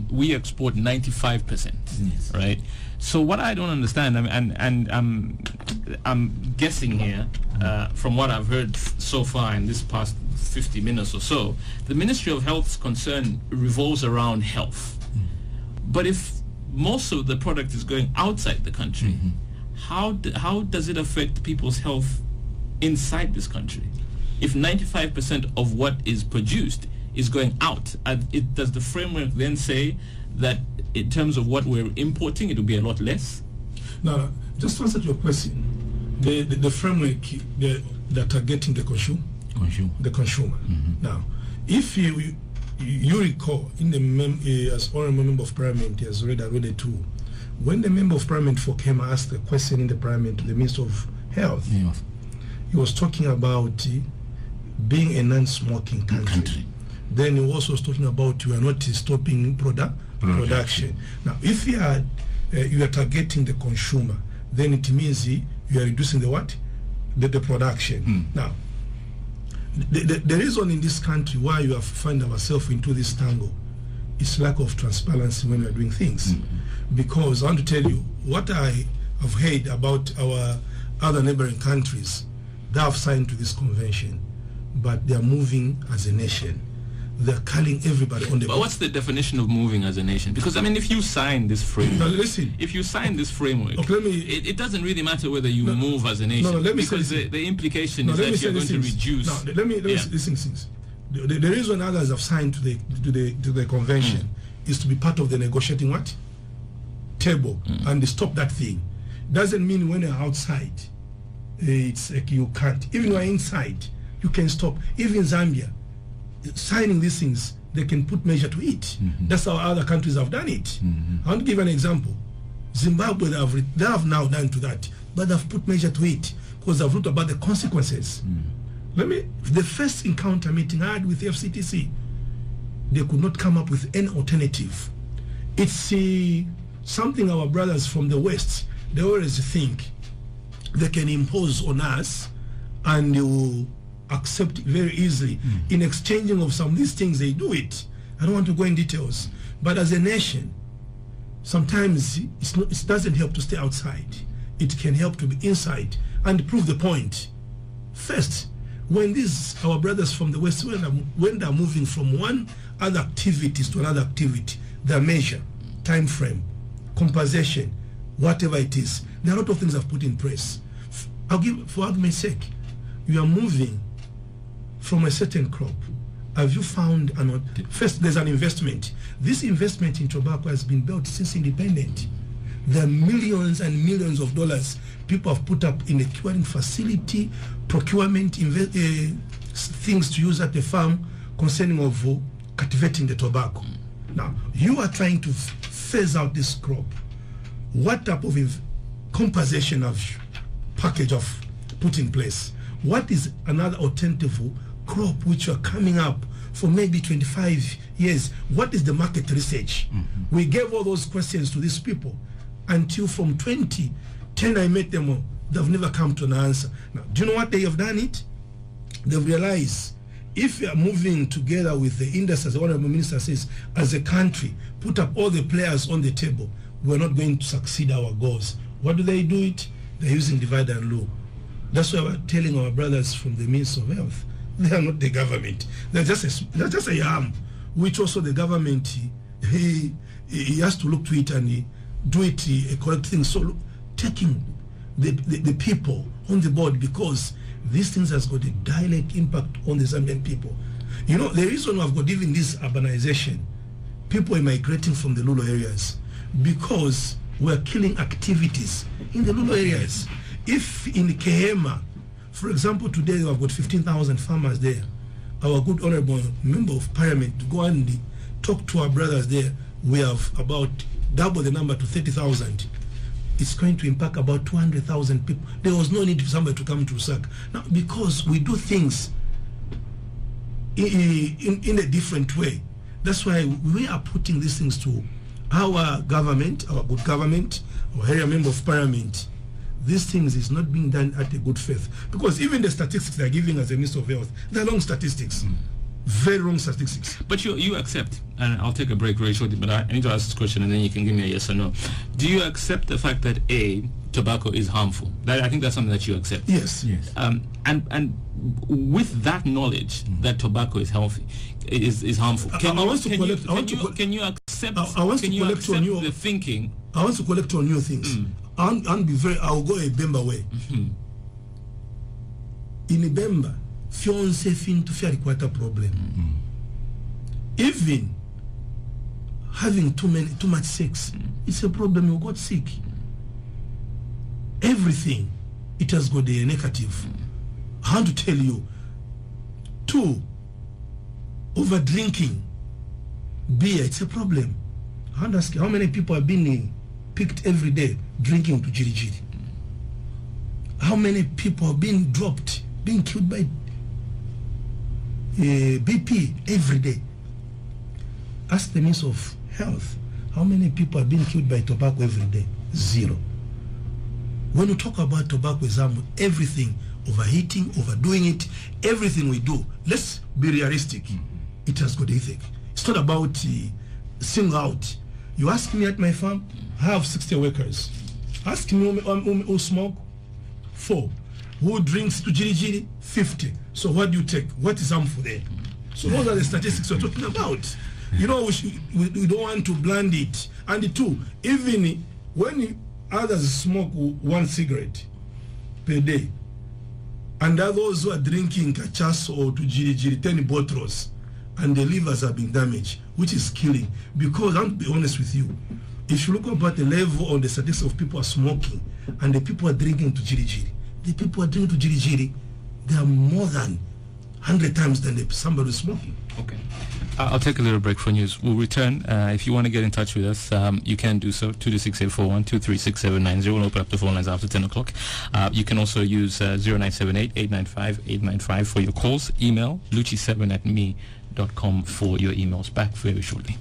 we export 95%, right? So what I don't understand, and I'm guessing here, from what I've heard so far in this past 50 minutes or so, the Ministry of Health's concern revolves around health. But if most of the product is going outside the country, how does it affect people's health inside this country? If 95% of what is produced is going out, does the framework then say that in terms of what we're importing, it will be a lot less?
No, just to answer your question, the framework that are getting the consumer. Now, if you recall, in the as honorable member of parliament has read it too, when the member of parliament for Kema asked a question in the parliament to the Minister of Health, he was talking about being a non-smoking country. Then he also was talking about you are not stopping production. Now, if you are targeting the consumer, then it means you are reducing the production. Now, the reason in this country why you have find ourselves into this tangle is lack of transparency when we are doing things. Because I want to tell you what I have heard about our other neighboring countries. They have signed to this convention, but they are moving as a nation. They're calling everybody on the.
But what's the definition of moving as a nation? Because I mean, if you sign this framework, if you sign this framework, it doesn't really matter whether you move as a nation. Because the implication is that you're going to reduce.
Let me listen things. The reason others have signed to the convention is to be part of the negotiating table and stop that thing. Doesn't mean when you're outside, it's like you can't. Even when you're inside, you can stop. Even Zambia, signing these things, they can put measure to it. That's how other countries have done it. I want to give an example. Zimbabwe, they have now done to that, but they've put measure to it because they've looked about the consequences. The first encounter meeting I had with the FCTC, they could not come up with any alternative. It's something our brothers from the West, they always think they can impose on us and they will accept it very easily. In exchanging of some of these things, they do it. I don't want to go in details, but as a nation, sometimes it doesn't help to stay outside. It can help to be inside and prove the point. First, when our brothers from the West, when they're moving from one other activities to another activity, they measure, time frame, compensation, whatever it is. There are a lot of things I've put in place. I'll give, for argument's sake, you are moving from a certain crop. Have you found first, there's an investment. This investment in tobacco has been built since independence. There are millions and millions of dollars people have put up in a curing facility, procurement, things to use at the farm concerning of cultivating the tobacco. Now, you are trying to phase out this crop. What type of compensation of package of put in place? What is another alternative crop which are coming up for maybe 25 years? What is the market research? We gave all those questions to these people until from 2010 I met them, they've never come to an answer. Now, do you know what they have done it? They've realized if we are moving together with the industry, as the Honorable Minister says, as a country, put up all the players on the table, we're not going to succeed our goals. What do they do it? They're using divide and rule. That's why we're telling our brothers from the Ministry of Health, they are not the government. They're just a arm, which also the government he has to look to it and do it a correct thing. So taking the people on the board, because these things has got a direct impact on the Zambian people. You know, the reason we've got even this urbanization, people are migrating from the rural areas because we're killing activities in the rural areas. If in Kehema, for example, today we've got 15,000 farmers there, our good honorable member of parliament to go and talk to our brothers there, we have about double the number to 30,000. It's going to impact about 200,000 people. There was no need for somebody to come to SAC. Now, because we do things in a different way. That's why we are putting these things to our government, our good government, our area member of parliament. These things is not being done at a good faith. Because even the statistics they're giving as a Minister of Health, they're wrong statistics. Very wrong statistics.
But you accept, and I'll take a break very shortly, but I need to ask this question and then you can give me a yes or no. Do you accept the fact that tobacco is harmful? I think that's something that you accept.
Yes.
And with that knowledge that tobacco is healthy, is harmful. Can you accept the thinking?
I want to collect on new things. And be very, I'll go a Bemba way. In a Bemba, fiancé fin to fear quite a problem. Even having too much sex, it's a problem. You got sick. Everything, it has got a negative. I want to tell you. 2, over drinking beer, it's a problem. I want to ask you, how many people have been picked every day drinking to jiri jiri? How many people have been dropped, being killed by BP every day? Ask the Minister of Health, how many people have been killed by tobacco every day? 0. When you talk about tobacco, example, everything, overheating, overdoing it, everything we do, let's be realistic. It has got ethic. It's not about single out. You ask me at my farm, I have 60 workers. Ask me who smoke, 4. Who drinks to jiri jiri, 50. So what do you take? What is harmful there? So those are the statistics we're talking about. You know, we don't want to blend it. And 2, even when others smoke 1 cigarette per day, and others who are drinking cachasso or to jiri jiri 10 bottles, and the livers are being damaged, which is killing. Because I'm to be honest with you, if you look about the level on the statistics of people are smoking and the people are drinking to jiri jiri, the people are drinking to jiri jiri, they are more than 100 times than somebody who's smoking.
Okay. I'll take a little break for news. We'll return. If you want to get in touch with us, you can do so. 226-841, 236-790. We'll open up the phone lines after 10 o'clock. You can also use 0978-895-895 for your calls. Email luchi7@me.com for your emails. Back very shortly.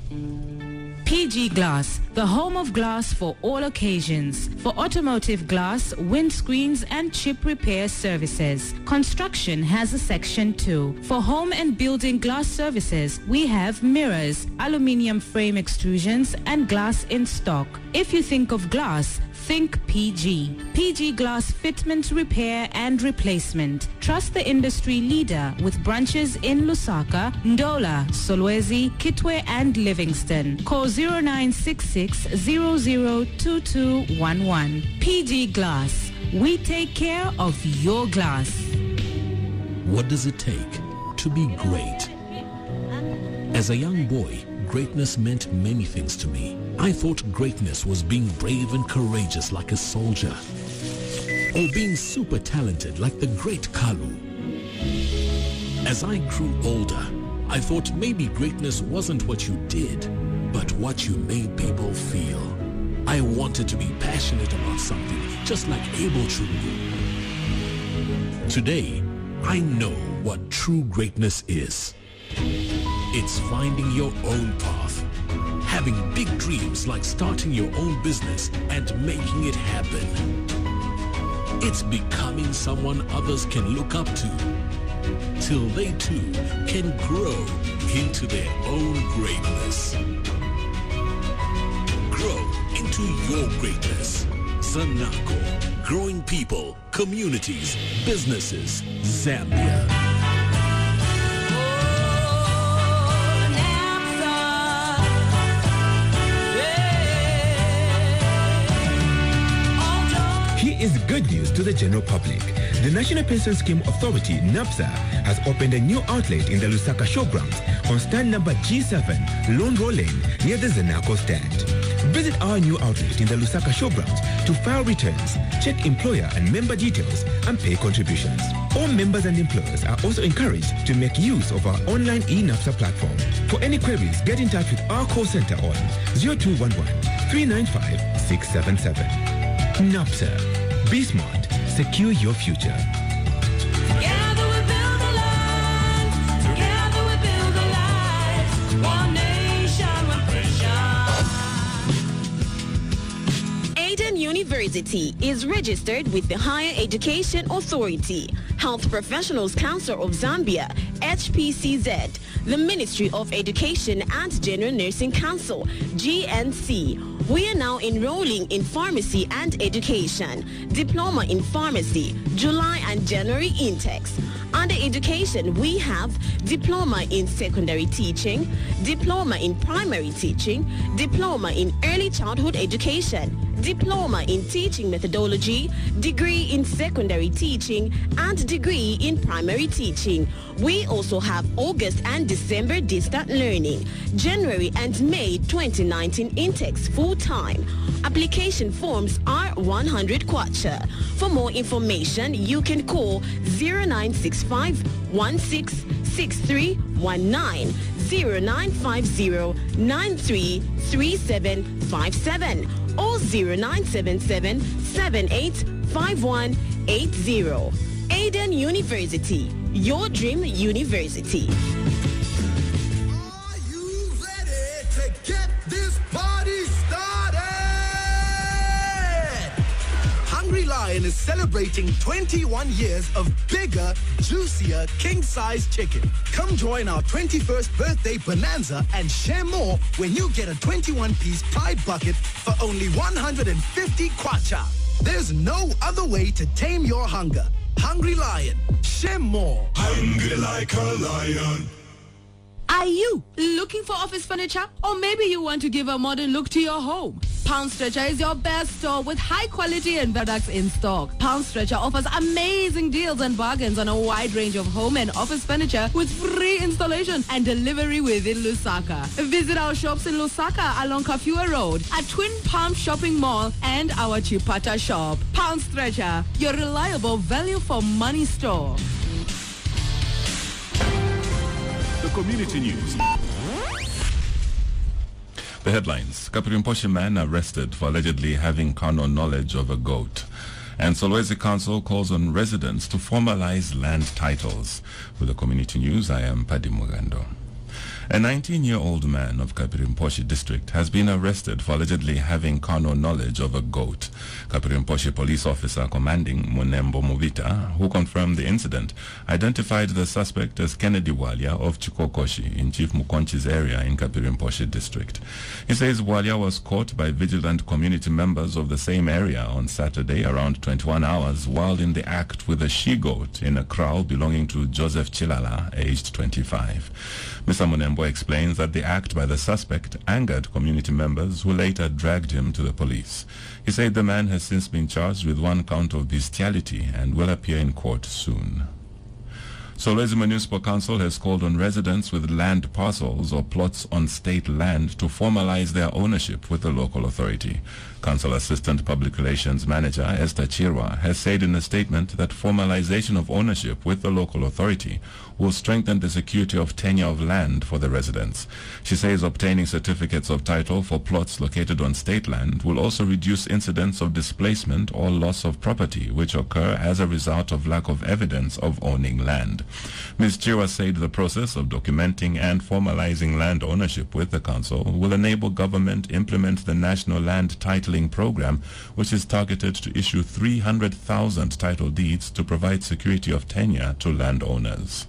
PG Glass, the home of glass for all occasions. For automotive glass, windscreens and chip repair services. Construction has a section too. For home and building glass services, we have mirrors, aluminium frame extrusions and glass in stock. If you think of glass, think PG. PG Glass Fitment Repair and Replacement. Trust the industry leader with branches in Lusaka, Ndola, Solwezi, Kitwe and Livingston. Call 0966 002211. PG Glass. We take care of your glass.
What does it take to be great? As a young boy, greatness meant many things to me. I thought greatness was being brave and courageous like a soldier, or being super talented like the great Kalu. As I grew older, I thought maybe greatness wasn't what you did, but what you made people feel. I wanted to be passionate about something, just like Abel Chungu. Today, I know what true greatness is. It's finding your own path, having big dreams like starting your own business and making it happen. It's becoming someone others can look up to, till they too can grow into their own greatness. Grow into your greatness. Sanako, growing people, communities, businesses, Zambia.
is good news to the general public. The National Pension Scheme Authority, NAPSA, has opened a new outlet in the Lusaka Showgrounds on stand number G7, Lone Row Lane, near the Zanaco stand. Visit our new outlet in the Lusaka Showgrounds to file returns, check employer and member details, and pay contributions. All members and employers are also encouraged to make use of our online eNAPSA platform. For any queries, get in touch with our call center on 0211 395 677. NAPSA. Be smart. Secure your future.
Together we build a life. Together we build a life. One nation, one pressure.
Aden University is registered with the Higher Education Authority, Health Professionals Council of Zambia, HPCZ, the Ministry of Education and General Nursing Council, GNC. We are now enrolling in pharmacy and education, diploma in pharmacy, July and January intakes. Under education, we have diploma in secondary teaching, diploma in primary teaching, diploma in early childhood education, diploma in teaching methodology, degree in secondary teaching, and degree in primary teaching. We also have August and December distant learning, January and May 2019 intakes full-time. Application forms are 100 kwacha. For more information, you can call 0965 166319, 0950 933757, or 0977 785180. Aden University, your dream university.
Get this party started! Hungry Lion is celebrating 21 years of bigger, juicier, king-size chicken. Come join our 21st birthday bonanza and share more when you get a 21-piece pie bucket for only 150 kwacha. There's no other way to tame your hunger. Hungry Lion, share more.
Hungry like a lion.
Are you looking for office furniture? Or maybe you want to give a modern look to your home? Pound Stretcher is your best store with high quality and products in stock. Pound Stretcher offers amazing deals and bargains on a wide range of home and office furniture with free installation and delivery within Lusaka. Visit our shops in Lusaka along Kafua Road, at Twin Palm Shopping Mall, and our Chipata shop. Pound Stretcher, your reliable value for money store.
The Community News.
The headlines. Kapirimposhi man arrested for allegedly having carnal knowledge of a goat. And Solwezi Council calls on residents to formalize land titles. With the Community News, I am Paddy Mugando. A 19-year-old man of Kapirimposhi district has been arrested for allegedly having carnal knowledge of a goat. Kapirimposhi police officer commanding Munembo Muvita, who confirmed the incident, identified the suspect as Kennedy Walia of Chikokoshi in Chief Mukonchi's area in Kapirimposhi district. He says Walia was caught by vigilant community members of the same area on Saturday around 21 hours while in the act with a she-goat in a kraal belonging to Joseph Chilala, aged 25. Mr. Munembo explains that the act by the suspect angered community members who later dragged him to the police. He said the man has since been charged with 1 count of bestiality and will appear in court soon. Solwezi Municipal Council has called on residents with land parcels or plots on state land to formalize their ownership with the local authority. Council Assistant Public Relations Manager Esther Chirwa has said in a statement that formalization of ownership with the local authority will strengthen the security of tenure of land for the residents. She says obtaining certificates of title for plots located on state land will also reduce incidents of displacement or loss of property which occur as a result of lack of evidence of owning land. Ms. Chirwa said the process of documenting and formalizing land ownership with the council will enable government implement the National Land Titling Program, which is targeted to issue 300,000 title deeds to provide security of tenure to landowners.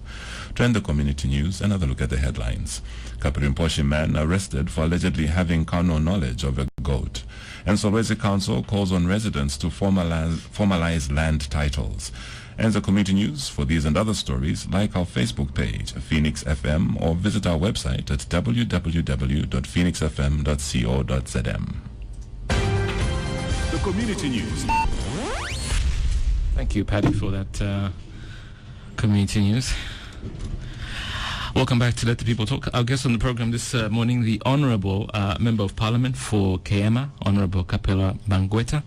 To end the community news, another look at the headlines. Kapirimposhi man arrested for allegedly having carnal knowledge of a goat. And Solwezi Council calls on residents to formalize land titles. And the community news. For these and other stories, like our Facebook page, Phoenix FM, or visit our website at www.phoenixfm.co.zm.
The Community News.
Thank you, Paddy, for that community news. Welcome back to Let the People Talk. Our guest on the program this morning, the Honourable Member of Parliament for Kayema, Honourable Kapela Bangweta.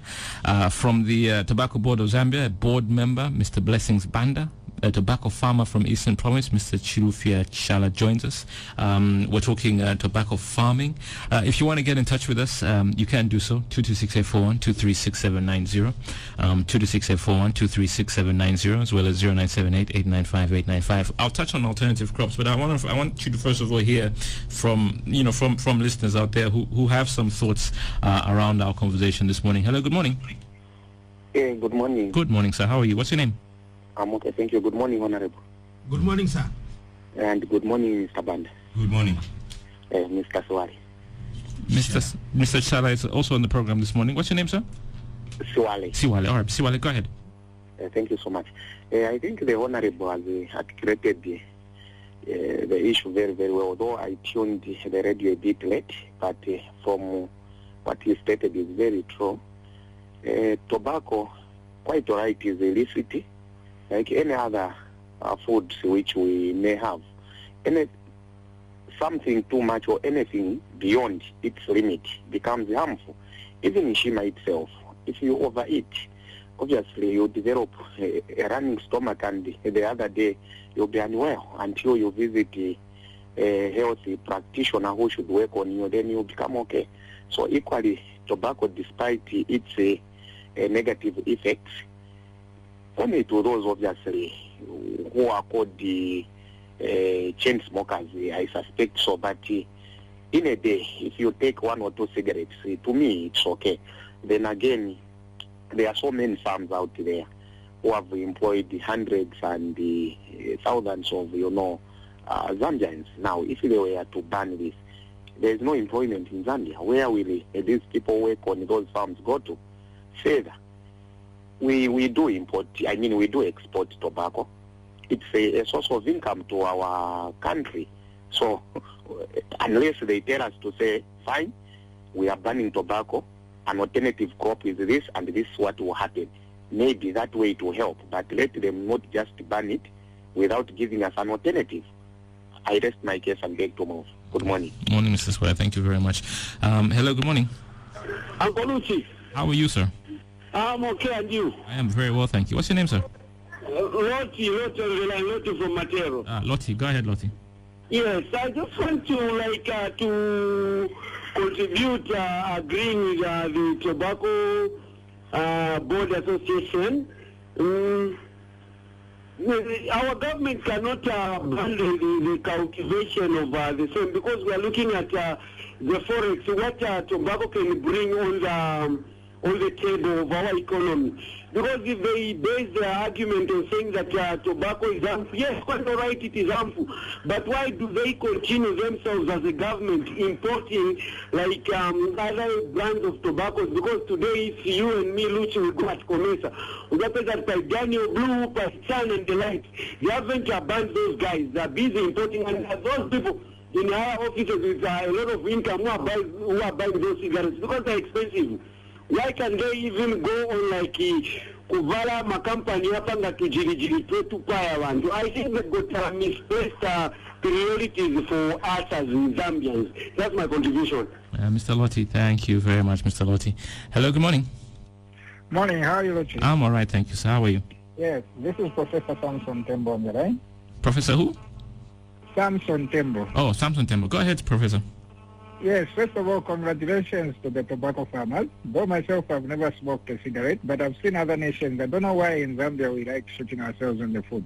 From the Tobacco Board of Zambia, a board member, Mr. Blessings Banda. A tobacco farmer from Eastern Province, Mr. Chirufia Chala, joins us. We're talking tobacco farming. If you want to get in touch with us, you can do so. 226-841, 236-790, 226-841, 236-790, as well as 0978-895-895. I'll touch on alternative crops, but I want you to first of all hear from listeners out there who have some thoughts around our conversation this morning. Hello, good morning.
Hey, good morning.
Good morning, sir. How are you? What's your name?
I'm okay, thank you. Good morning, Honorable.
Good morning, sir.
And good morning, Mr. Banda.
Good morning.
Mr. Swali.
Mr. Chala is also on the program this morning. What's your name, sir?
Siwale.
Siwale. All right, Siwale, go ahead.
Thank you so much. I think the Honorable has articulated the issue very, very well, although I tuned the radio a bit late, but from what he stated is very true. Tobacco, quite right, is illicit, like any other foods which we may have. Something too much or anything beyond its limit becomes harmful. Even Shima itself, if you overeat, obviously you develop a running stomach, and the other day you'll be unwell until you visit a healthy practitioner who should work on you, then you become okay. So equally, tobacco, despite its negative effects, only to those obviously who are called the chain smokers, I suspect so. But in a day, if you take 1 or 2 cigarettes, to me it's okay. Then again, there are so many farms out there who have employed hundreds and thousands of Zambians. Now, if they were to ban this, there is no employment in Zambia. Where will these people work on those farms go to? Further, we do export tobacco. It's a source of income to our country. So unless they tell us to say, fine, we are banning tobacco, an alternative crop is this, and this is what will happen, maybe that way it will help. But let them not just ban it without giving us an alternative. I rest my case and beg to move. Good morning.
Morning, Mr. Square. Thank you very much. Hello, good morning.
Uncle Lucy.
How are you, sir?
I'm okay, and you?
I am very well, thank you. What's your name, sir?
Lottie from Matero.
Lottie, go ahead, Lottie.
Yes, I just want to to contribute agreeing with the Tobacco Board Association. Our government cannot ban the cultivation of the same, because we are looking at the forex, what tobacco can bring on the table of our economy. Because if they base their argument on saying that tobacco is harmful, yes, quite all right, it is harmful. But why do they continue themselves as a government importing other brands of tobaccos? Because today, if you and me, Luchi, will go at Comesa, we got that by Daniel Blue, Pakistan, and the like. They haven't banned those guys. They're busy importing, and those people in higher offices with a lot of income who are buying those cigarettes because they're expensive. Why can they even go on kuvala makampani yapanga tujirijiri to paya wantu? I think they've got misplaced priorities for us as Zambians. That's my contribution.
Mr. Lottie, thank you very much, Mr. Lottie. Hello, good morning.
Morning, how are you, Lottie?
I'm all right, thank you, sir. How are you?
Yes, this is Professor Samson Tembo on the line.
Professor who?
Samson Tembo.
Oh, Samson Tembo. Go ahead, Professor.
Yes, first of all, congratulations to the tobacco farmers. Though myself, I've never smoked a cigarette, but I've seen other nations. I don't know why in Zambia we like shooting ourselves in the foot.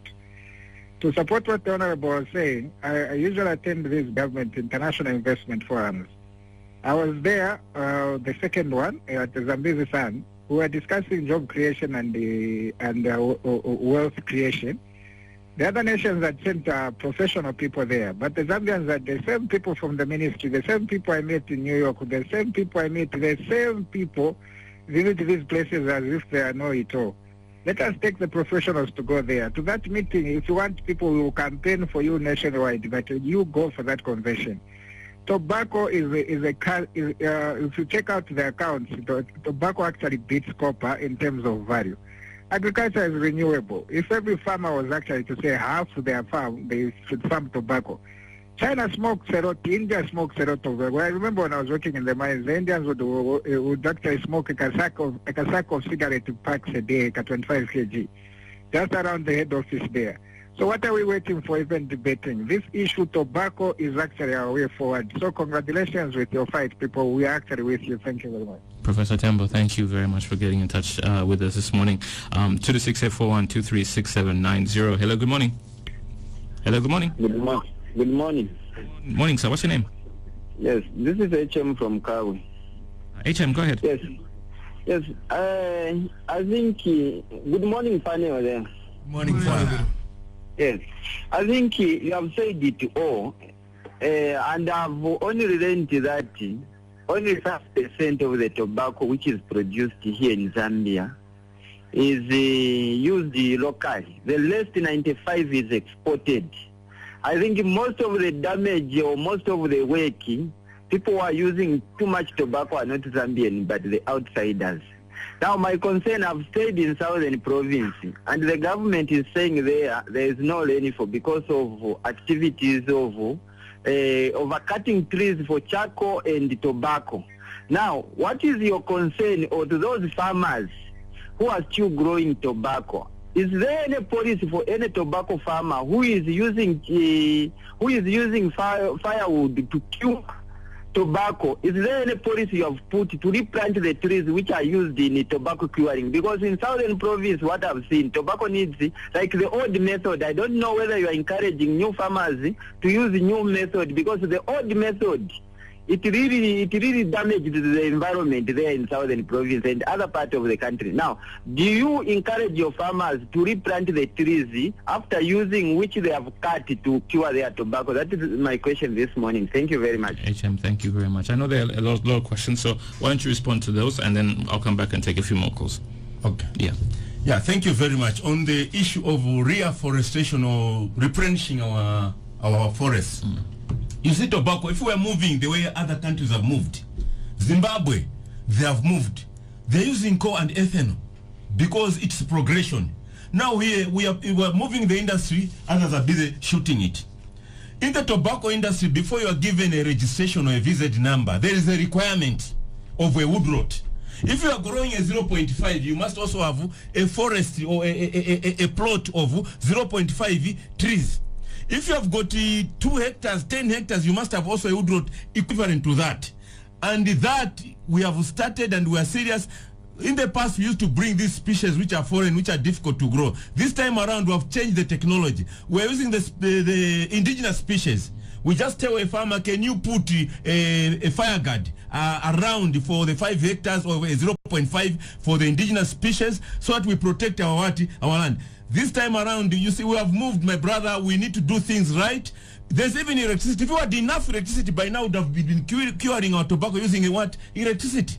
To support what the Honorable was saying, I usually attend these government international investment forums. I was there, the second one, at the Zambezi Sun. We were discussing job creation and wealth creation. The other nations had sent professional people there, but the Zambians had the same people from the ministry, the same people I met in New York, the same people I met, the same people visit these places as if they are know-it-all. Let us take the professionals to go there. To that meeting, if you want people who will campaign for you nationwide, but you go for that convention. Tobacco if you check out the accounts, tobacco actually beats copper in terms of value. Agriculture is renewable. If every farmer was actually to say half their farm, they should farm tobacco. China smokes a lot, India smokes a lot of tobacco. I remember when I was working in the mines, the Indians would actually smoke a sack of cigarette packs a day, 25 kg, just around the head office there. So what are we waiting for, even debating? This issue, tobacco, is actually our way forward. So congratulations with your fight, people. We are actually with you. Thank you very much.
Professor Tembo, thank you very much for getting in touch with us this morning. 226-841-236790. Hello, good morning. Hello, good morning.
Good morning. Good morning.
Morning, sir. What's your name?
Yes, this is HM from Kawi.
HM, go ahead.
Yes. Yes, I think, good morning, panel there.
Morning, Father.
Yes, I think you have said it all, and I've only learned that only 5% of the tobacco which is produced here in Zambia is used locally. The rest 95 is exported. I think most of the damage or most of the work, people who are using too much tobacco are not Zambian, but the outsiders. Now, my concern, I've stayed in Southern Province, and the government is saying there is no rainfall because of activities of overcutting trees for charcoal and tobacco. Now, what is your concern or to those farmers who are still growing tobacco? Is there any policy for any tobacco farmer who is using firewood to kill tobacco? Is there any policy you have put to replant the trees which are used in tobacco curing? Because in Southern Province, what I've seen, tobacco needs like the old method. I don't know whether you are encouraging new farmers to use the new method, because the old method, it really damaged the environment there in Southern Province and other parts of the country. Now, do you encourage your farmers to replant the trees after using which they have cut to cure their tobacco? That is my question this morning. Thank you very much.
HM, thank you very much. I know there are a lot of questions, so why don't you respond to those, and then I'll come back and take a few more calls.
Okay.
Yeah.
Yeah, thank you very much. On the issue of reforestation or replenishing our forests, you see, tobacco, if we are moving the way other countries have moved, Zimbabwe, they have moved. They're using coal and ethanol because it's progression. Now here we are moving the industry, others are busy shooting it. In the tobacco industry, before you are given a registration or a VZ number, there is a requirement of a wood rot. If you are growing a 0.5, you must also have a forest or a plot of 0.5 trees. If you have got 2 hectares, 10 hectares, you must have also a wood rot equivalent to that. And that we have started, and we are serious. In the past, we used to bring these species which are foreign, which are difficult to grow. This time around, we have changed the technology. We are using the indigenous species. We just tell a farmer, can you put a fire guard around for the 5 hectares or 0.5 for the indigenous species, so that we protect our land. This time around, you see, we have moved, my brother. We need to do things right. There's even electricity. If we had enough electricity by now, we would have been curing our tobacco using electricity.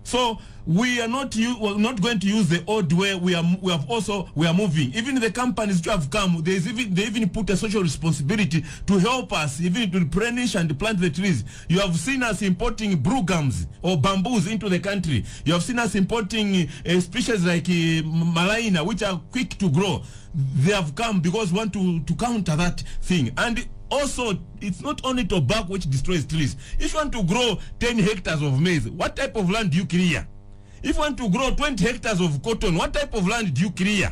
So we are not going to use the old way. We are moving. Even the companies which have come, they even put a social responsibility to help us, even to replenish and plant the trees. You have seen us importing brugams or bamboos into the country. You have seen us importing species like malaina, which are quick to grow. They have come because we want to counter that thing. And also, it's not only tobacco which destroys trees. If you want to grow 10 hectares of maize, what type of land do you clear? If you want to grow 20 hectares of cotton, what type of land do you clear?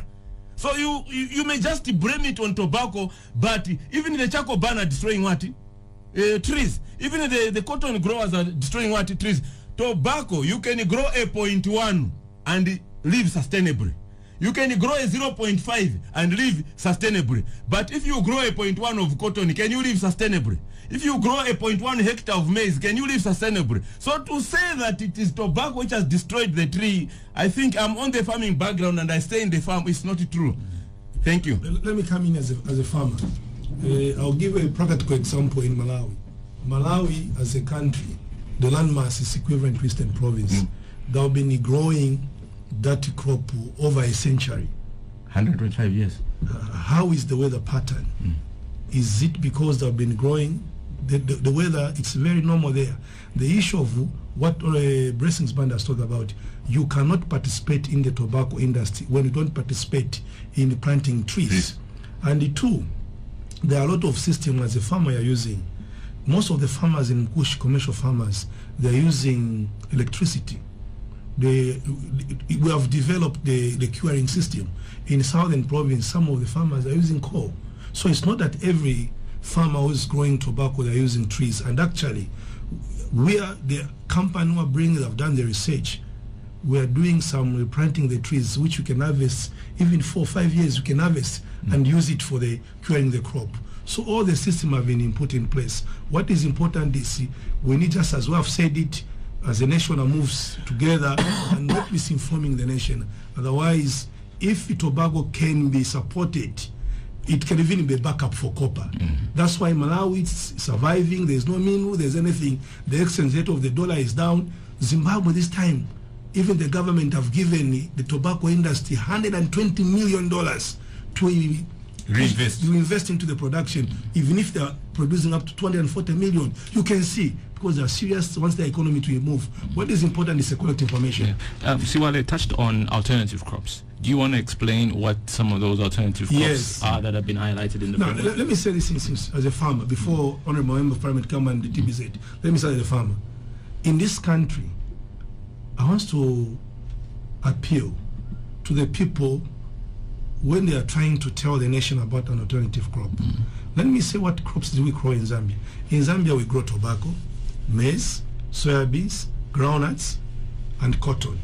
So you may just blame it on tobacco, but even the charcoal burn are destroying what? Trees. Even the cotton growers are destroying what? Trees. Tobacco, you can grow a 0.1 and live sustainably. You can grow a 0.5 and live sustainably. But if you grow a 0.1 of cotton, can you live sustainably? If you grow a 0.1 hectare of maize, can you live sustainably? So to say that it is tobacco which has destroyed the tree, I think I'm on the farming background and I stay in the farm. It's not true. Thank you.
Let me come in as a farmer. I'll give a practical example in Malawi. Malawi as a country, the landmass is equivalent to Eastern Province. They've been growing that crop over a century.
125 years.
How is the weather pattern? Is it because they've been growing the weather, it's very normal there. The issue of what Blessings Band has talked about, you cannot participate in the tobacco industry when you don't participate in planting trees. And two, there are a lot of systems as a farmer you're using. Most of the farmers in Kush, commercial farmers, they're using electricity. We have developed the curing system. In southern province, some of the farmers are using coal. So it's not that every farmer who is growing tobacco, they're using trees. And actually, we are the company who are bringing, have done the research. We are doing some replanting the trees, which you can harvest, even 4 or 5 years you can harvest and use it for the curing the crop. So all the system have been put in place. What is important is we need, just as we have said it, as a nation moves together and not misinforming the nation. Otherwise, if tobacco can be supported, it can even be backup for copper. That's why Malawi is surviving. There's no mineral, there's anything. The exchange rate of the dollar is down. Zimbabwe this time, even the government have given the tobacco industry $120 million to invest into the production. Even if they're producing up to 240 million, you can see, because they're serious, once the economy to move. What is important is the correct information.
Siwale touched on alternative crops. Do you want to explain what some of those alternative crops are that have been highlighted in the program?
Let me say this as a farmer, before Honorable Member of Parliament come and the TBZ. Let me say as a farmer. In this country, I want to appeal to the people when they are trying to tell the nation about an alternative crop. Let me say what crops do we grow in Zambia. In Zambia, we grow tobacco, maize, soybeans, groundnuts, and cotton.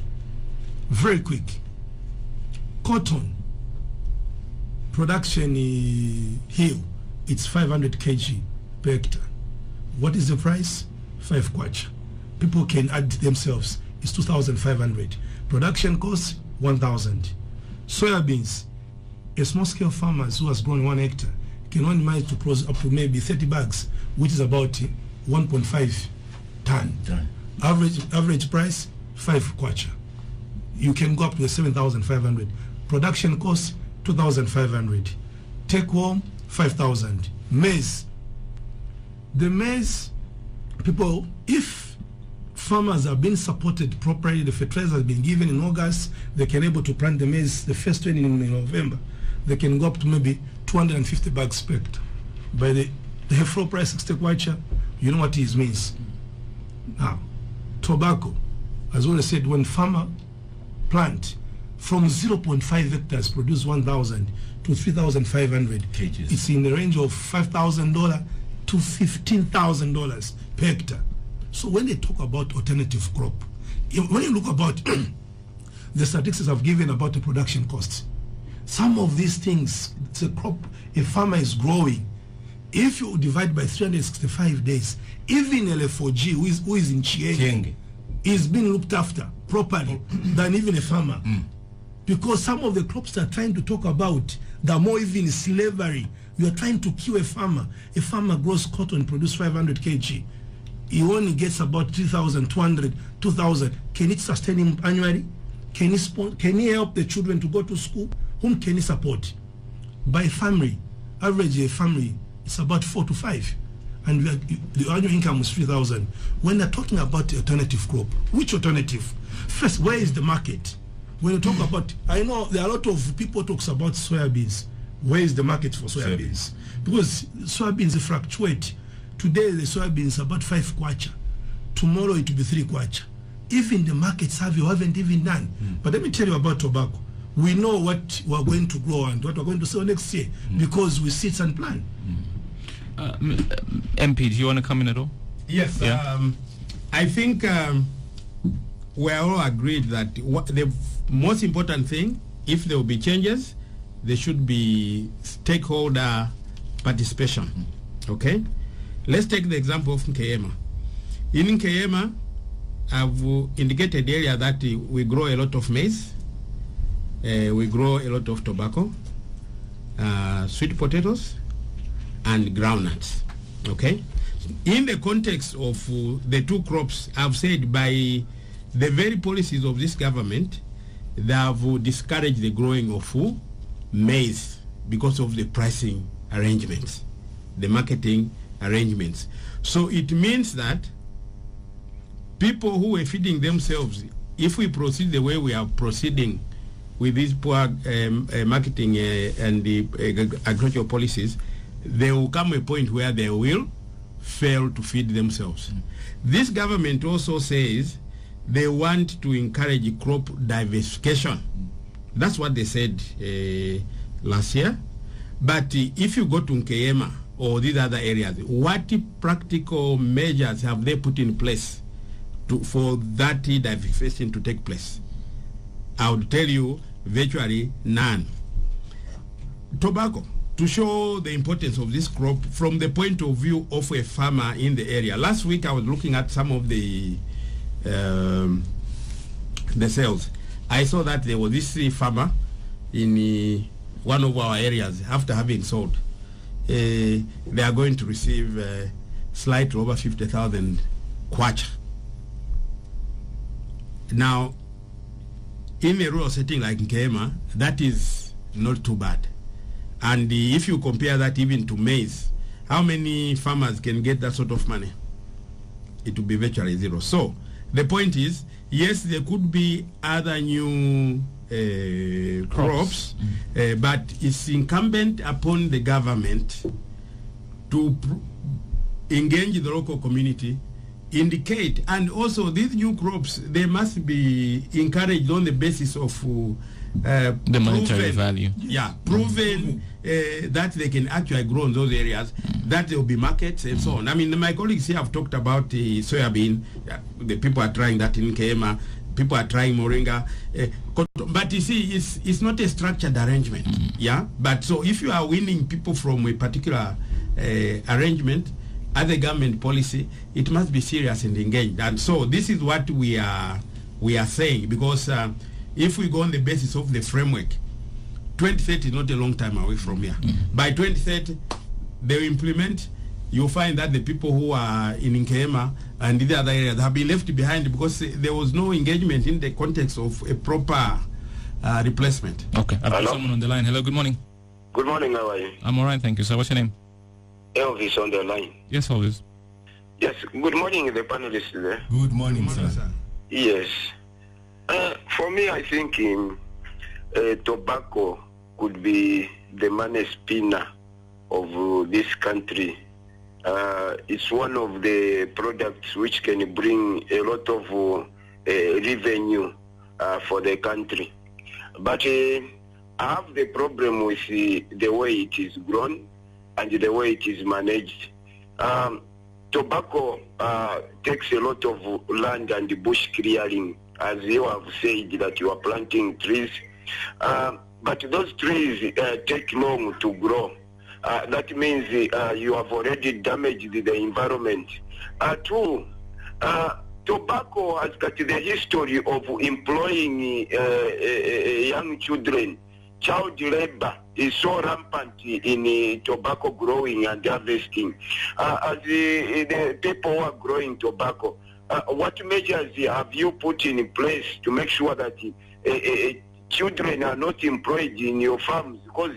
Very quick. Cotton production here, it's 500 kg per hectare. What is the price? 5 kwacha. People can add themselves. It's 2,500. Production cost 1,000. Soybeans, a small-scale farmers who has grown 1 hectare can only manage to produce up to maybe 30 bags, which is about 1.5 ton. Average price 5 kwacha. You can go up to 7,500. Production cost 2,500. Take home 5,000. Maize. The maize, people, if farmers are being supported properly, the fertilizer has been given in August, they can able to plant the maize, the first one in November. They can go up to maybe 250 bags per hectare. By the floor price 60 kwacha, you know what it means. Now, tobacco, as well as said, when farmer plant from 0.5 hectares produce 1,000 to 3,500 kgs. It's in the range of $5,000 to $15,000 per hectare. So when they talk about alternative crop, when you look about the statistics I've given about the production costs, some of these things, it's a crop a farmer is growing. If you divide by 365 days, even LF4G, who is in Chienge, is being looked after properly than even a farmer. Because some of the crops they're trying to talk about, they're more even slavery. You are trying to kill a farmer. A farmer grows cotton, produce 500 kg. He only gets about 3,200, 2,000. Can it sustain him annually? Can he help the children to go to school? Whom can he support? By family, average a family, it's about 4 to 5. And the annual income is 3,000. When they're talking about the alternative crop, which alternative? First, where is the market? When you talk about, I know there are a lot of people talks about soybeans. Where is the market for soybeans? Because soybeans fluctuate. Today the soybeans are about 5 kwacha. Tomorrow it will be 3 kwacha. Even the markets haven't even done. But let me tell you about tobacco. We know what we're going to grow and what we're going to sell next year because we sit and plan.
MP, do you want to come in at all?
Yes. Yeah. I think we're all agreed that the most important thing, if there will be changes, there should be stakeholder participation. Okay? Let's take the example of Nkeyema. In Nkeyema, I've indicated earlier that we grow a lot of maize, we grow a lot of tobacco, sweet potatoes, and groundnuts. Okay? In the context of the two crops, I've said by the very policies of this government, they have discouraged the growing of maize because of the pricing arrangements, the marketing arrangements. So it means that people who were feeding themselves, if we proceed the way we are proceeding with these poor marketing and the agricultural policies, there will come a point where they will fail to feed themselves. This government also says they want to encourage crop diversification. That's what they said last year. But if you go to Nkeyema or these other areas, what practical measures have they put in place for that diversification to take place? I would tell you virtually none. Tobacco, to show the importance of this crop from the point of view of a farmer in the area. Last week I was looking at some of the sales. I saw that there was this farmer in one of our areas. After having sold, they are going to receive slightly over 50,000 kwacha. Now, in a rural setting like Nkema, that is not too bad. And if you compare that even to maize, how many farmers can get that sort of money? It will be virtually zero. So the point is, yes, there could be other new crops, but it's incumbent upon the government to engage the local community, indicate, and also these new crops, they must be encouraged on the basis of
the monetary value.
Yeah, proven that they can actually grow in those areas, that there will be markets and so on. I mean, my colleagues here have talked about the soybean. The people are trying that in Kema. People are trying moringa. But you see, it's not a structured arrangement. Yeah. But so if you are winning people from a particular arrangement, as a government policy, it must be serious and engaged. And so this is what we are saying, because if we go on the basis of the framework, 2030 is not a long time away from here. By 2030, they will implement. You'll find that the people who are in Nkema and the other areas have been left behind because there was no engagement in the context of a proper replacement.
Okay, I've got someone on the line. Hello, good morning.
Good morning, how are you?
I'm all right, thank you. So what's your name?
Elvis on the line.
Yes, Elvis.
Yes, good morning, the panelists there.
Good morning, sir.
Yes. For me, I think tobacco could be the money spinner of this country. It's one of the products which can bring a lot of revenue for the country. But I have the problem with the way it is grown and the way it is managed. Tobacco takes a lot of land and bush clearing, as you have said that you are planting trees. But those trees take long to grow. That means you have already damaged the environment. Two, tobacco has got the history of employing young children. Child labor is so rampant in tobacco growing and harvesting. As the people who are growing tobacco, what measures have you put in place to make sure that children are not employed in your farms? Because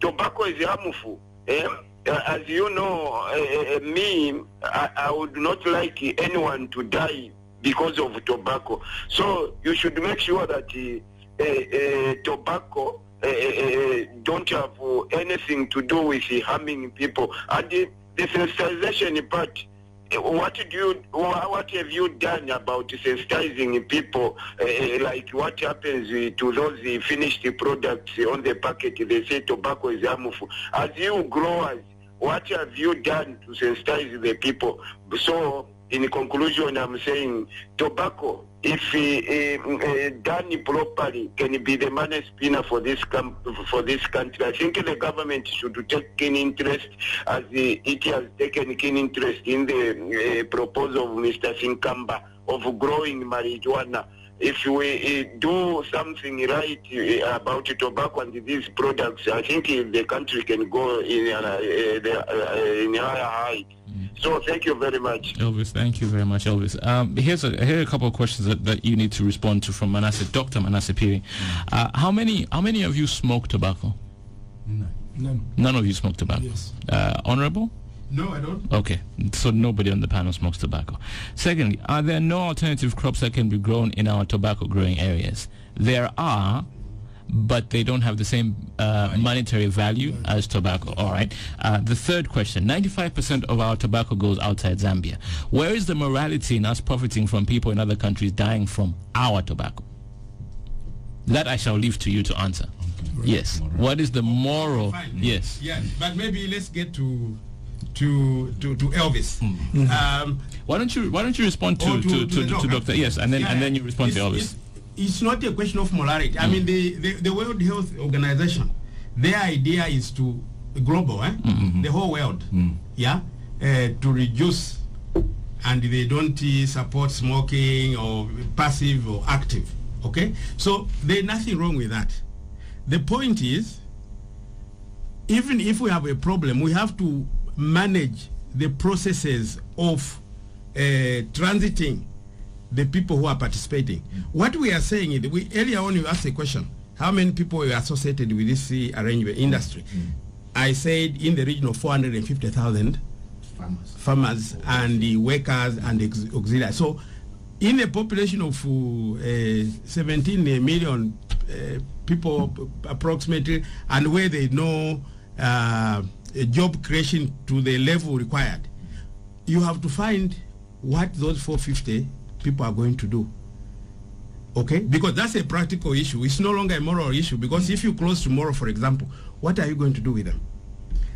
tobacco is harmful. As you know, I would not like anyone to die because of tobacco. So you should make sure that tobacco don't have anything to do with harming people. And the sensitization part, what have you done about sensitizing people? Like what happens to those finished products on the packet? They say tobacco is harmful. As you growers, what have you done to sensitize the people? So, in conclusion, I'm saying tobacco, if done properly, can be the money spinner for this country. I think the government should take keen interest, as it has taken keen interest in the proposal of Mr. Sinkamba of growing marijuana. If we do something right about tobacco and these products, I think the country can go in higher height. So thank you very much.
Elvis, thank you very much, Elvis. Here are a couple of questions that you need to respond to from Manasseh, Dr. Manasseh Piri. How many of you smoke tobacco?
None.
None of you smoke tobacco?
Yes.
Honorable?
No, I don't.
Okay, so nobody on the panel smokes tobacco. Secondly, are there no alternative crops that can be grown in our tobacco growing areas? There are, but they don't have the same monetary value as tobacco. All right. The third question, 95% of our tobacco goes outside Zambia. Where is the morality in us profiting from people in other countries dying from our tobacco? That I shall leave to you to answer. Okay. Yes. What is the moral?
Fine.
Yes.
Yes, but maybe let's get to Elvis.
Why don't you respond to Dr. Yes, and then you respond to Elvis.
It's not a question of morality. I mean, the World Health Organization, their idea is to global, the whole world, to reduce, and they don't support smoking or passive or active. Okay, so there's nothing wrong with that. The point is, even if we have a problem, we have to manage the processes of transiting the people who are participating. What we are saying is, earlier on you asked a question, how many people are associated with this arrangement industry? I said in the region of 450,000 farmers and the workers and auxiliaries. So in a population of 17 million people approximately, and where there is no job creation to the level required, you have to find what those 450 people are going to do. Okay, because that's a practical issue. It's no longer a moral issue, because if you close tomorrow, for example, what are you going to do with them?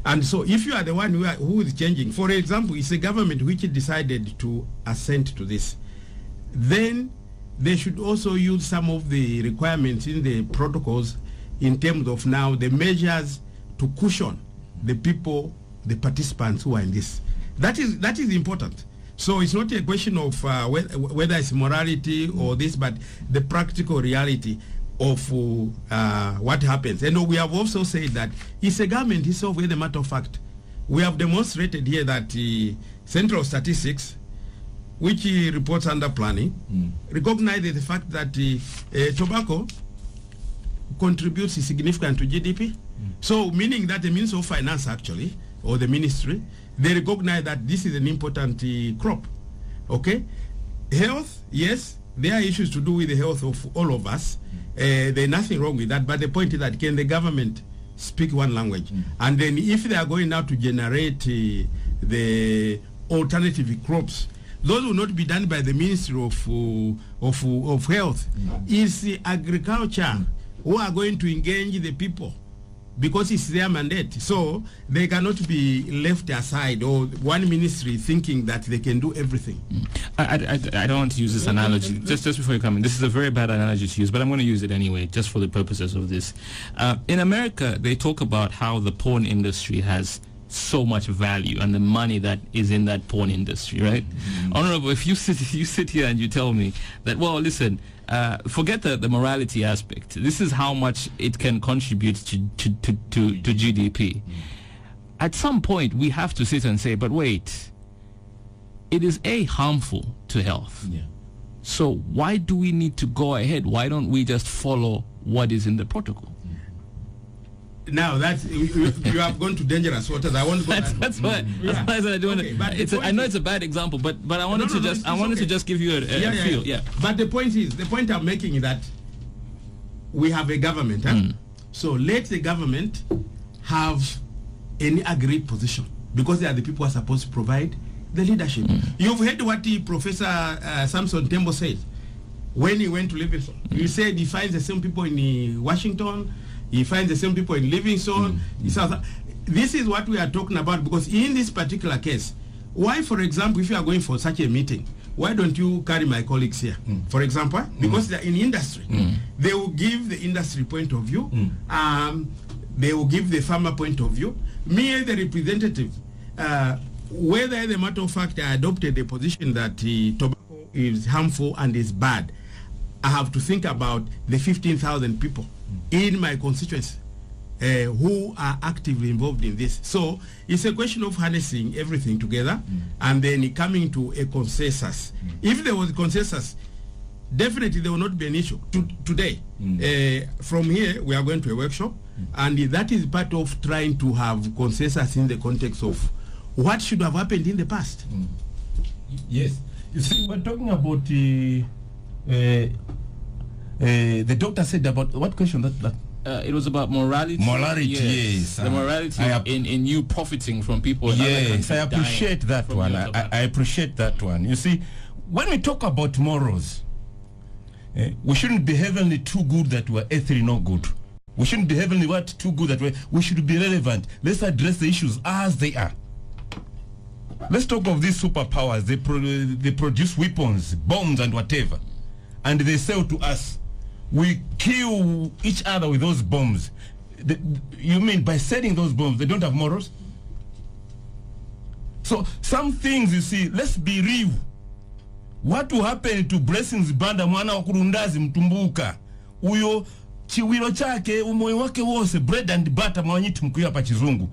And so if you are the one who is changing, for example, it's a government which decided to assent to this, then they should also use some of the requirements in the protocols in terms of now the measures to cushion the people, the participants who are in this. That is important. So it's not a question of whether it's morality or this, but the practical reality of what happens. And we have also said that it's a government itself, as a matter of fact. We have demonstrated here that Central Statistics, which reports under planning, recognizes the fact that tobacco contributes significantly to GDP. So meaning that the Ministry of Finance actually, or the ministry, they recognize that this is an important crop. Okay? Health, yes, there are issues to do with the health of all of us. There's nothing wrong with that, but the point is that can the government speak one language? And then if they are going now to generate the alternative crops, those will not be done by the Ministry of Health. It's the agriculture who are going to engage the people, because it's their mandate. So they cannot be left aside, or one ministry thinking that they can do everything.
I don't want to use this analogy. Just before you come in, this is a very bad analogy to use, but I'm going to use it anyway, just for the purposes of this. In America, they talk about how the porn industry has so much value and the money that is in that porn industry, right? Honorable, if you sit here and you tell me that, well, listen, forget the morality aspect. This is how much it can contribute to GDP. At some point, we have to sit and say, but wait, it is harmful to health. So why do we need to go ahead? Why don't we just follow what is in the protocol?
Now that's you have gone to dangerous waters. I want to go.
That's why I said I don't want to. I know it's a bad example, but I wanted to just give you a feel. Yeah.
But the point I'm making is that we have a government. So let the government have any agreed position, because they are the people who are supposed to provide the leadership. You've heard what Professor Samson Tembo said when he went to Livingston. He said he finds the same people in Washington. He finds the same people in Livingston. This is what we are talking about, because in this particular case, why, for example, if you are going for such a meeting, why don't you carry my colleagues here, for example? Because they are in industry. They will give the industry point of view. They will give the farmer point of view. Me as the representative, whether as a matter of fact I adopted the position that tobacco is harmful and is bad, I have to think about the 15,000 people in my constituency who are actively involved in this. So it's a question of harnessing everything together and then coming to a consensus. If there was a consensus, definitely there will not be an issue. Today, from here, we are going to a workshop, and that is part of trying to have consensus in the context of what should have happened in the past.
Yes. You see, we're talking about the doctor said about what question that
it was about morality.
Morality, yes.
The morality in you profiting from people.
Yes, I appreciate that one. I appreciate that one. You see, when we talk about morals, we shouldn't be heavenly too good that we're earthly not good. We shouldn't be heavenly too good that we should be relevant. Let's address the issues as they are. Let's talk of these superpowers. They produce weapons, bombs and whatever. And they sell to us. We kill each other with those bombs. You mean by selling those bombs, they don't have morals? So some things, you see, let's be real. What will happen to Blessings Banda mwana wa kurundazi mtumbuka? Uyo chiwilo chake umoyo wake wose bread and butter mwanyiti mkuya pa chizungu.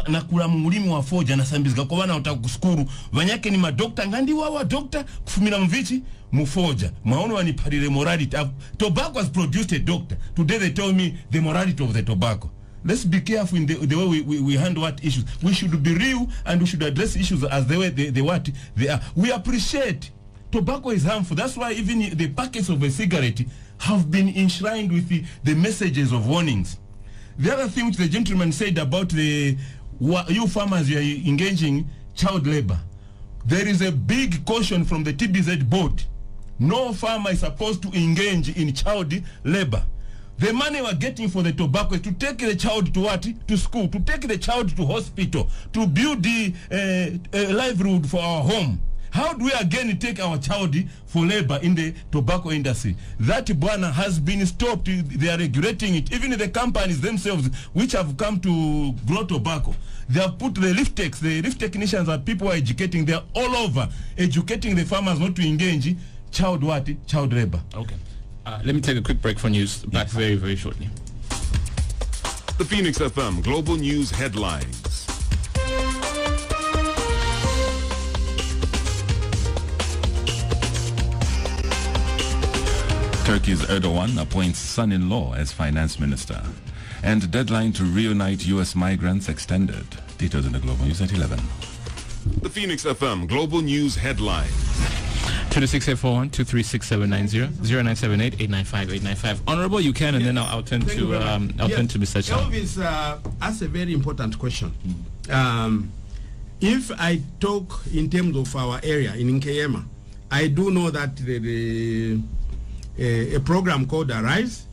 Na kula mulimi wa foja na sambizika kwa wana utakuskuru. Vanyake ni madokta ngandi wawa dokta kufumila mvichi mufoja. Maono waniparire morality. Tobacco has produced a doctor. Today they tell me the morality of the tobacco. Let's be careful in the way we handle what issues. We should be real and we should address issues as the way they are. We appreciate tobacco is harmful. That's why even the packets of a cigarette have been enshrined with the messages of warnings. The other thing which the gentleman said about you farmers, you are engaging child labor. There is a big caution from the TBZ board. No farmer is supposed to engage in child labor. The money we're getting for the tobacco is to take the child to what? To school, to take the child to hospital, to build the livelihood for our home. How do we again take our child for labor in the tobacco industry? That Bwana has been stopped. They are regulating it. Even the companies themselves which have come to grow tobacco, they have put the lift techs, the lift technicians that people are educating, they are all over educating the farmers not to engage child labor.
Okay. Let me take a quick break for news. Back very, very shortly.
The Phoenix FM Global News Headlines.
Turkey's Erdogan appoints son-in-law as finance minister. And deadline to reunite U.S. migrants extended. Details in the Global News at 11.
The Phoenix FM Global News Headlines.
2684 236 0978 895 895. Honorable, you can, and then I'll turn to turn to Mr. Chan.
Elvis asks a very important question. If I talk in terms of our area in Nkeyema, I do know that a program called Arise,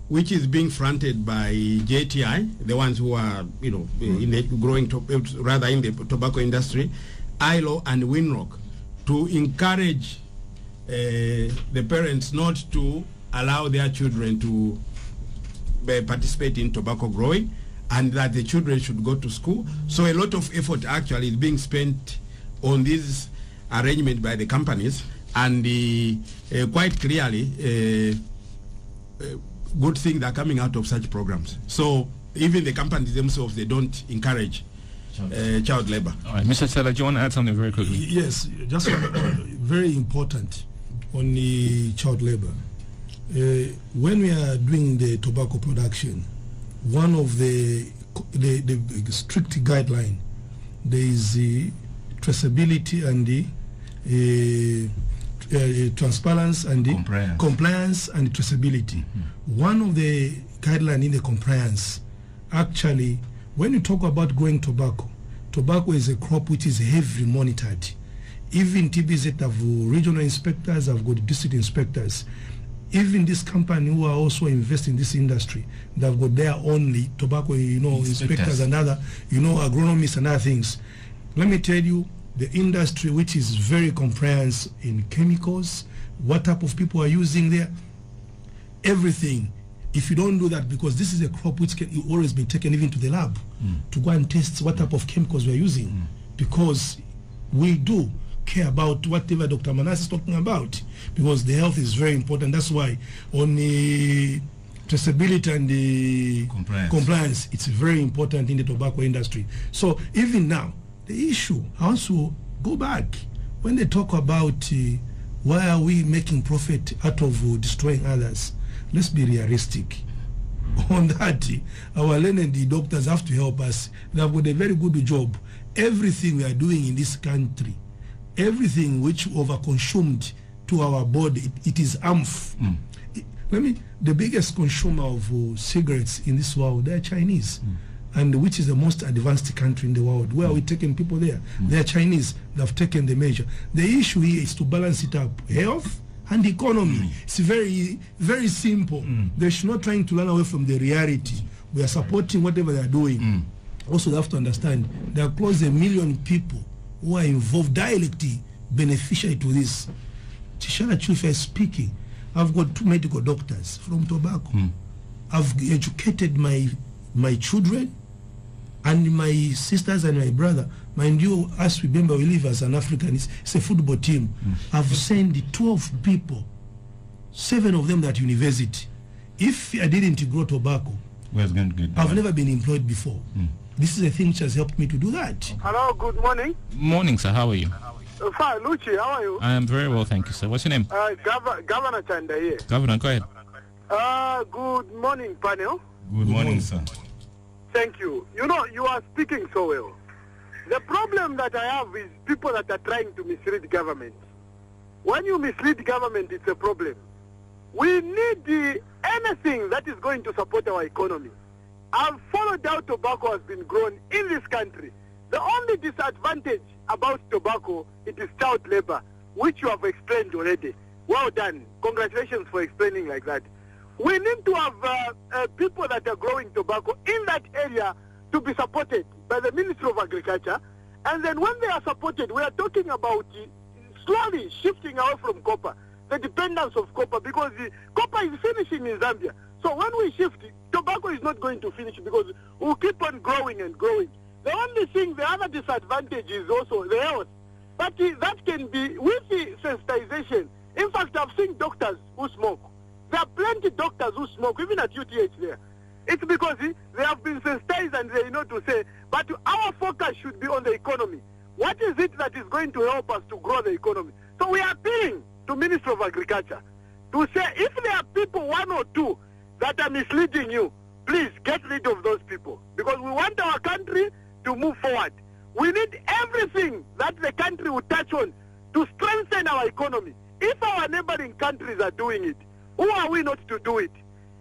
which is being fronted by JTI, the ones who are, in the growing, in the tobacco industry, ILO and Winrock, to encourage the parents not to allow their children to participate in tobacco growing, and that the children should go to school. So a lot of effort actually is being spent on this arrangement by the companies, and quite clearly good things are coming out of such programs. So even the companies themselves, they don't encourage child labor.
All right, Mr. Stella, do you want to add something very quickly?
Yes, just very important on the child labor. When we are doing the tobacco production, one of the strict guideline, there is the traceability and the transparency and the compliance and traceability. One of the guidelines in the compliance, actually, when you talk about growing tobacco is a crop which is heavily monitored. Even TBZ have regional inspectors, have got district inspectors. Even this company who are also investing in this industry, they've got their only tobacco, inspectors and other, agronomists and other things. Let me tell you, the industry which is very compliant in chemicals, what type of people are using there, everything. If you don't do that, because this is a crop which can always be taken even to the lab to go and test what type of chemicals we are using, because we do care about whatever Dr. Manas is talking about, because the health is very important. That's why on the traceability and the compliance, it's very important in the tobacco industry. So even now, the issue, I want to go back, when they talk about why are we making profit out of destroying others, let's be realistic. On that, our learned doctors have to help us. They have got a very good job. everything we are doing in this country, everything which overconsumed to our body, it is harmful. The biggest consumer of cigarettes in this world, they are Chinese. And which is the most advanced country in the world. Where are we taking people there? They are Chinese. They have taken the measure. The issue here is to balance it up. Health and economy. It's very, very simple. They should not trying to run away from the reality. We are supporting whatever they are doing. Also, they have to understand there are close to 1 million people who are involved directly, beneficiary to this. Tishana Chufa is speaking. I've got 2 medical doctors from tobacco. I've educated my children and my sisters and my brother. Mind you, as remember, we live as an African, it's a football team. I've sent 12 people, 7 of them at university. If I didn't grow tobacco, I've never been employed before. This is a thing which has helped me to do that.
Hello, good morning.
Morning, sir. How are you?
Fine, Luchi, how are you?
I am very well, thank you, sir. What's your name?
Governor Chanda here.
Governor, go ahead.
Good morning, panel.
Good morning, sir.
Thank you. You know, you are speaking so well. The problem that I have is people that are trying to mislead government. When you mislead government, it's a problem. We need anything that is going to support our economy. I've followed how tobacco has been grown in this country. The only disadvantage about tobacco, it is child labor, which you have explained already. Well done. Congratulations for explaining like that. We need to have people that are growing tobacco in that area to be supported by the Ministry of Agriculture. And then when they are supported, we are talking about slowly shifting away from copper, the dependence of copper, because the copper is finishing in Zambia. So when we shift, tobacco is not going to finish because we'll keep on growing and growing. The only thing, the other disadvantage is also the health. But that can be with the sensitization. In fact, I've seen doctors who smoke. There are plenty of doctors who smoke, even at UTH there. It's because they have been sensitized and they know to say, but our focus should be on the economy. What is it that is going to help us to grow the economy? So we are appealing to Ministry of Agriculture to say, if there are people, 1 or 2, that are misleading you, please get rid of those people. Because we want our country to move forward. We need everything that the country will touch on to strengthen our economy. If our neighboring countries are doing it, who are we not to do it?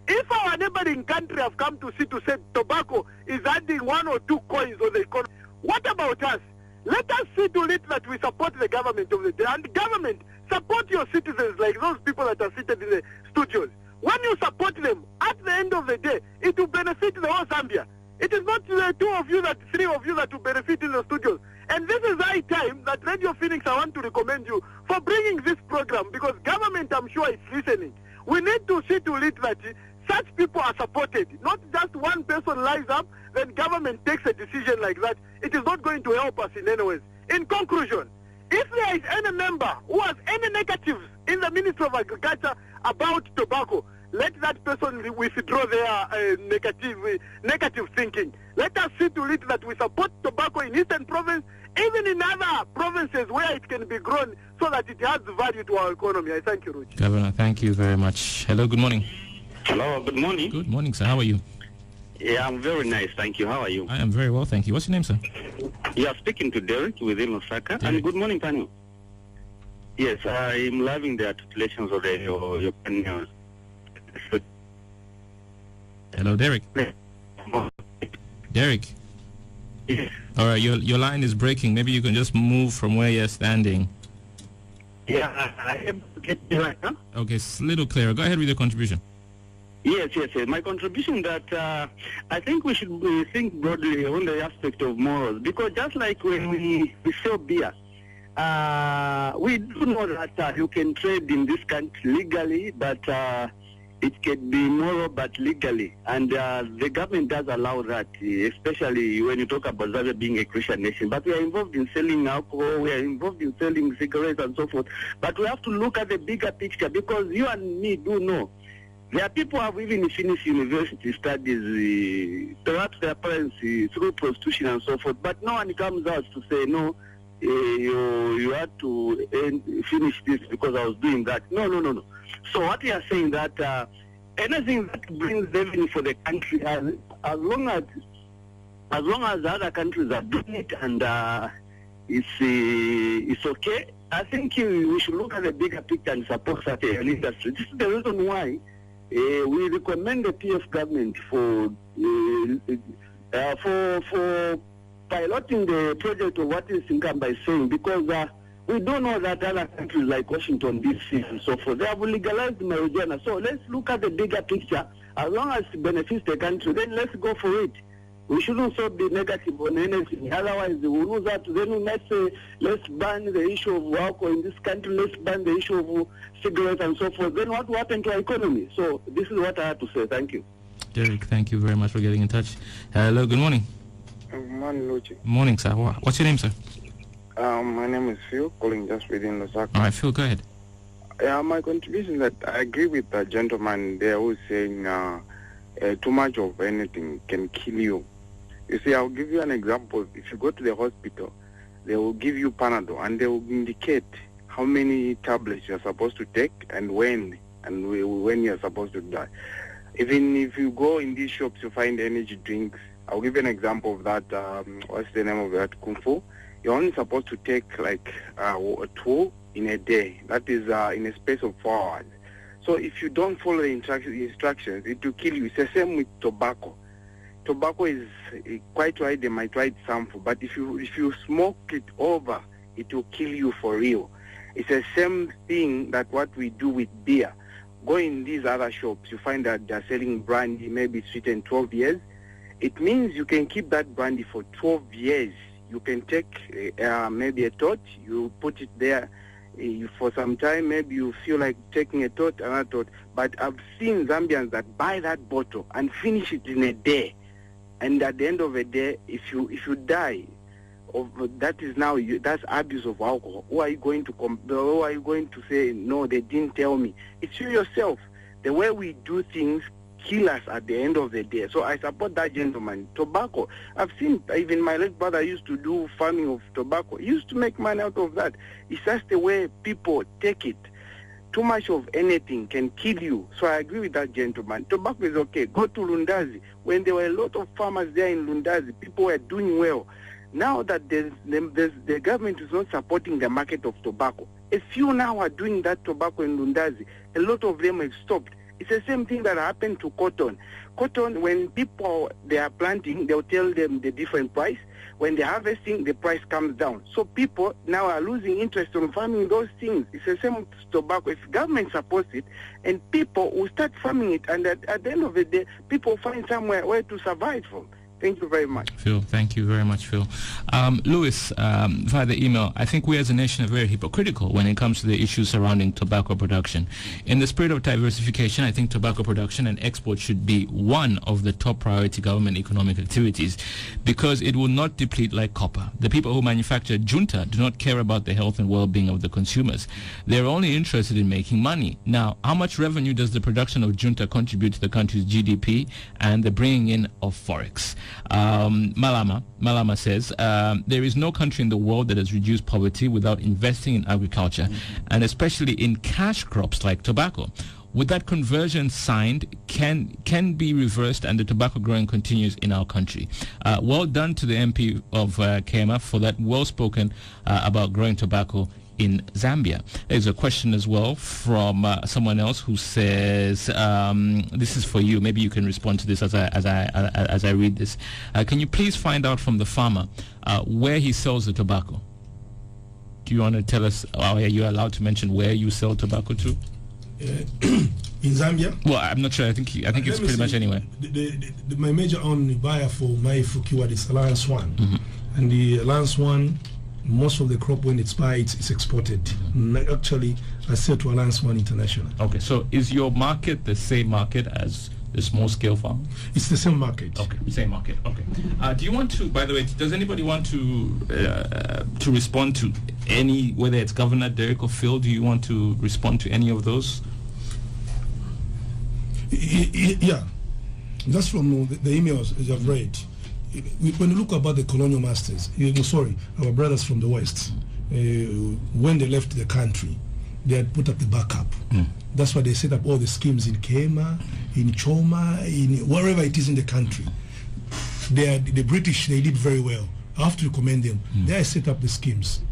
If our neighboring country have come to see to say tobacco is adding 1 or 2 coins on the economy, what about us? Let us see to it that we support the government of the day. And government, support your citizens like those people that are seated in the studios. When you support them, at the end of the day, it will benefit the whole Zambia. It is not the 2 of you, 3 of you that will benefit in the studios. And this is high time that Radio Phoenix, I want to recommend you for bringing this program, because government, I'm sure, is listening. We need to see to it that such people are supported. Not just one person lies up, then government takes a decision like that. It is not going to help us in any ways. In conclusion, if there is any member who has any negatives in the Ministry of Agriculture about tobacco, let that person withdraw their negative thinking. Let us see to it that we support tobacco in Eastern Province, even in other provinces where it can be grown, so that it has value to our economy. I thank you, Ruchi.
Governor, thank you very much. Hello, good morning.
Hello, good morning.
Good morning, sir. How are you?
Yeah, I'm very nice, thank you. How are you?
I am very well, thank you. What's your name, sir?
You are speaking to Derek within Osaka. And good morning, panel. Yes, I'm loving the articulations of your panel.
Hello, Derek. Derek.
Yes.
All right, your line is breaking. Maybe you can just move from where you're standing.
Yeah, I am getting right now.
Okay, it's a little clearer. Go ahead with your contribution.
Yes. My contribution that I think we should think broadly on the aspect of morals, because just like when we sell beer, we do know that you can trade in this country legally, but it can be moral but legally, and the government does allow that, especially when you talk about Zambia being a Christian nation. But we are involved in selling alcohol, we are involved in selling cigarettes and so forth. But we have to look at the bigger picture, because you and me do know there are people who have even finished university studies, perhaps their parents through prostitution and so forth, but no one comes out to say, no, you had to finish this because I was doing that. No. So what we are saying that anything that brings revenue for the country, as long as as long as the other countries are doing it and it's okay, I think we should look at the bigger picture and support such an industry. This is the reason why we recommend the PF government for piloting the project of what is Nkamba is saying, because we don't know that other countries like Washington DC and so forth, they have legalized marijuana. So let's look at the bigger picture. As long as it benefits the country, then let's go for it. We shouldn't so be negative on anything. Otherwise, we will lose that. Then let's say, let's ban the issue of alcohol in this country. Let's ban the issue of cigarettes and so forth. Then what will happen to our economy? So this is what I have to say. Thank you.
Derek, thank you very much for getting in touch. Hello, good morning.
Good morning, Luchi.
Morning, sir. What's your name, sir?
My name is Phil, calling just within Lusaka.
All right, Phil, go ahead.
My contribution is that I agree with the gentleman there who's saying too much of anything can kill you. You see, I'll give you an example. If you go to the hospital, they will give you Panadol and they will indicate how many tablets you're supposed to take and when you're supposed to die. Even if you go in these shops, you find energy drinks. I'll give you an example of that. What's the name of that? Kung Fu. You're only supposed to take like 2 in a day. That is in a space of 4 hours. So if you don't follow the instructions, it will kill you. It's the same with tobacco. Tobacco is quite right. They might write harmful, but if you smoke it over, it will kill you for real. It's the same thing that what we do with beer. Go in these other shops, you find that they're selling brandy, maybe sweetened 12 years. It means you can keep that brandy for 12 years. You can take maybe a tot, you put it there for some time, maybe you feel like taking a tot, another tot. But I've seen Zambians that buy that bottle and finish it in a day. And at the end of the day, if you die, that is now that's abuse of alcohol. Who are you going to say no? They didn't tell me. It's you yourself. The way we do things kill us at the end of the day. So I support that gentleman. Tobacco. I've seen even my late brother used to do farming of tobacco. He used to make money out of that. It's just the way people take it. Too much of anything can kill you. So I agree with that gentleman. Tobacco is okay. Go to Lundazi. When there were a lot of farmers there in Lundazi, people were doing well. Now that the government is not supporting the market of tobacco, a few now are doing that tobacco in Lundazi. A lot of them have stopped. It's the same thing that happened to cotton. Cotton, when people, they are planting, they'll tell them the different price. When they're harvesting, the price comes down. So people now are losing interest in farming those things. It's the same with tobacco. If government supports it, and people will start farming it, and at the end of the day, people find somewhere where to survive from. Thank you very much.
Phil, thank you very much, Phil. Lewis, via the email, I think we as a nation are very hypocritical when it comes to the issues surrounding tobacco production. In the spirit of diversification, I think tobacco production and export should be one of the top priority government economic activities because it will not deplete like copper. The people who manufacture junta do not care about the health and well-being of the consumers. They're only interested in making money. Now, how much revenue does the production of junta contribute to the country's GDP and the bringing in of forex? Malama says there is no country in the world that has reduced poverty without investing in agriculture and especially in cash crops like tobacco. With that conversion signed, can be reversed and the tobacco growing continues in our country. Well done to the MP of Kema for that well-spoken about growing tobacco in Zambia. There's a question as well from someone else who says, this is for you. Maybe you can respond to this as I read this. Can you please find out from the farmer where he sells the tobacco? Do you want to tell us, are you allowed to mention where you sell tobacco to?
In Zambia?
Well, I'm not sure. I think it's pretty much anywhere.
My major only buyer for my Fukiwa is Alliance One. Mm-hmm. And the Alliance One, most of the crop when it's buy, it's exported. Actually, I sell to Alliance One International.
Okay, so is your market the same market as the small scale farm?
It's the same market.
Okay, same market. Okay. Do you want to, by the way, does anybody want to respond to any, whether it's Governor Derek or Phil, do you want to respond to any of those?
Yeah, that's from the emails as I've read. When you look about the colonial masters, our brothers from the West, when they left the country, they had put up the backup. That's why they set up all the schemes in Kema, in Choma, in wherever it is in the country. The British, they did very well. I have to commend them. They set up the schemes.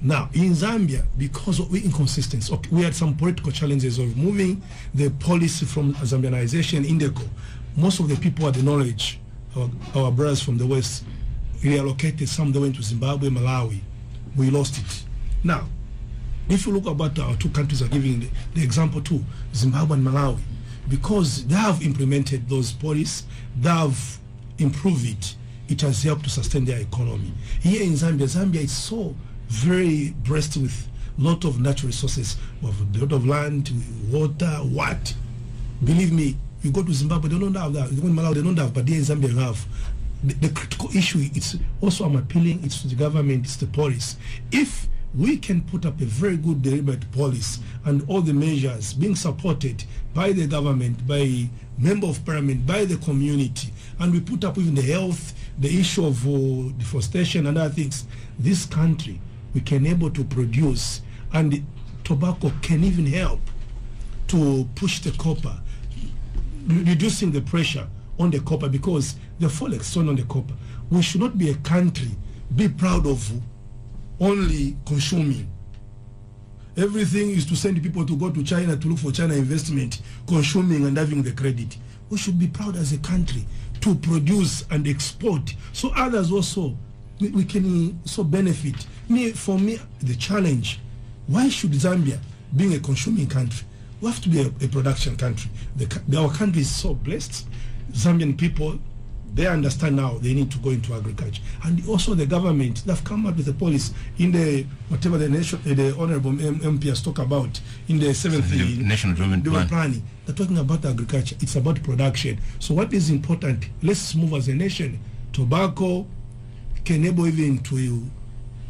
Now, in Zambia, because of inconsistency, we had some political challenges of moving the policy from Zambianization, Indigo. Most of the people had the knowledge, our brothers from the West, reallocated. Some they went to Zimbabwe, Malawi. We lost it. Now, if you look about our two countries are giving the example too, Zimbabwe and Malawi, because they have implemented those policies, they have improved it. It has helped to sustain their economy. Here in Zambia, Zambia is so very blessed with a lot of natural resources. We have a lot of land, water, what? Believe me, you go to Zimbabwe, they don't have that. You go to Malawi, they don't have, but here in Zambia you have. The critical issue, it's also I'm appealing, it's to the government, it's the police. If we can put up a very good deliberate policy and all the measures being supported by the government, by member of parliament, by the community, and we put up even the health, the issue of deforestation and other things, this country, we can able to produce, and the tobacco can even help to push the copper, reducing the pressure on the copper, because the forex on the copper. We should not be a country be proud of only consuming. Everything is to send people to go to China to look for China investment, consuming and having the credit. We should be proud as a country to produce and export, so others also we can so benefit. For me, the challenge: why should Zambia, being a consuming country, we have to be a production country? Our country is so blessed. Zambian people, they understand now they need to go into agriculture, and also the government, they've come up with a policy in the whatever the honorable MP has talked about in the 7th
National Development
Plan. They're talking about agriculture. It's about production. So what is important? Let's move as a nation. Tobacco can enable even to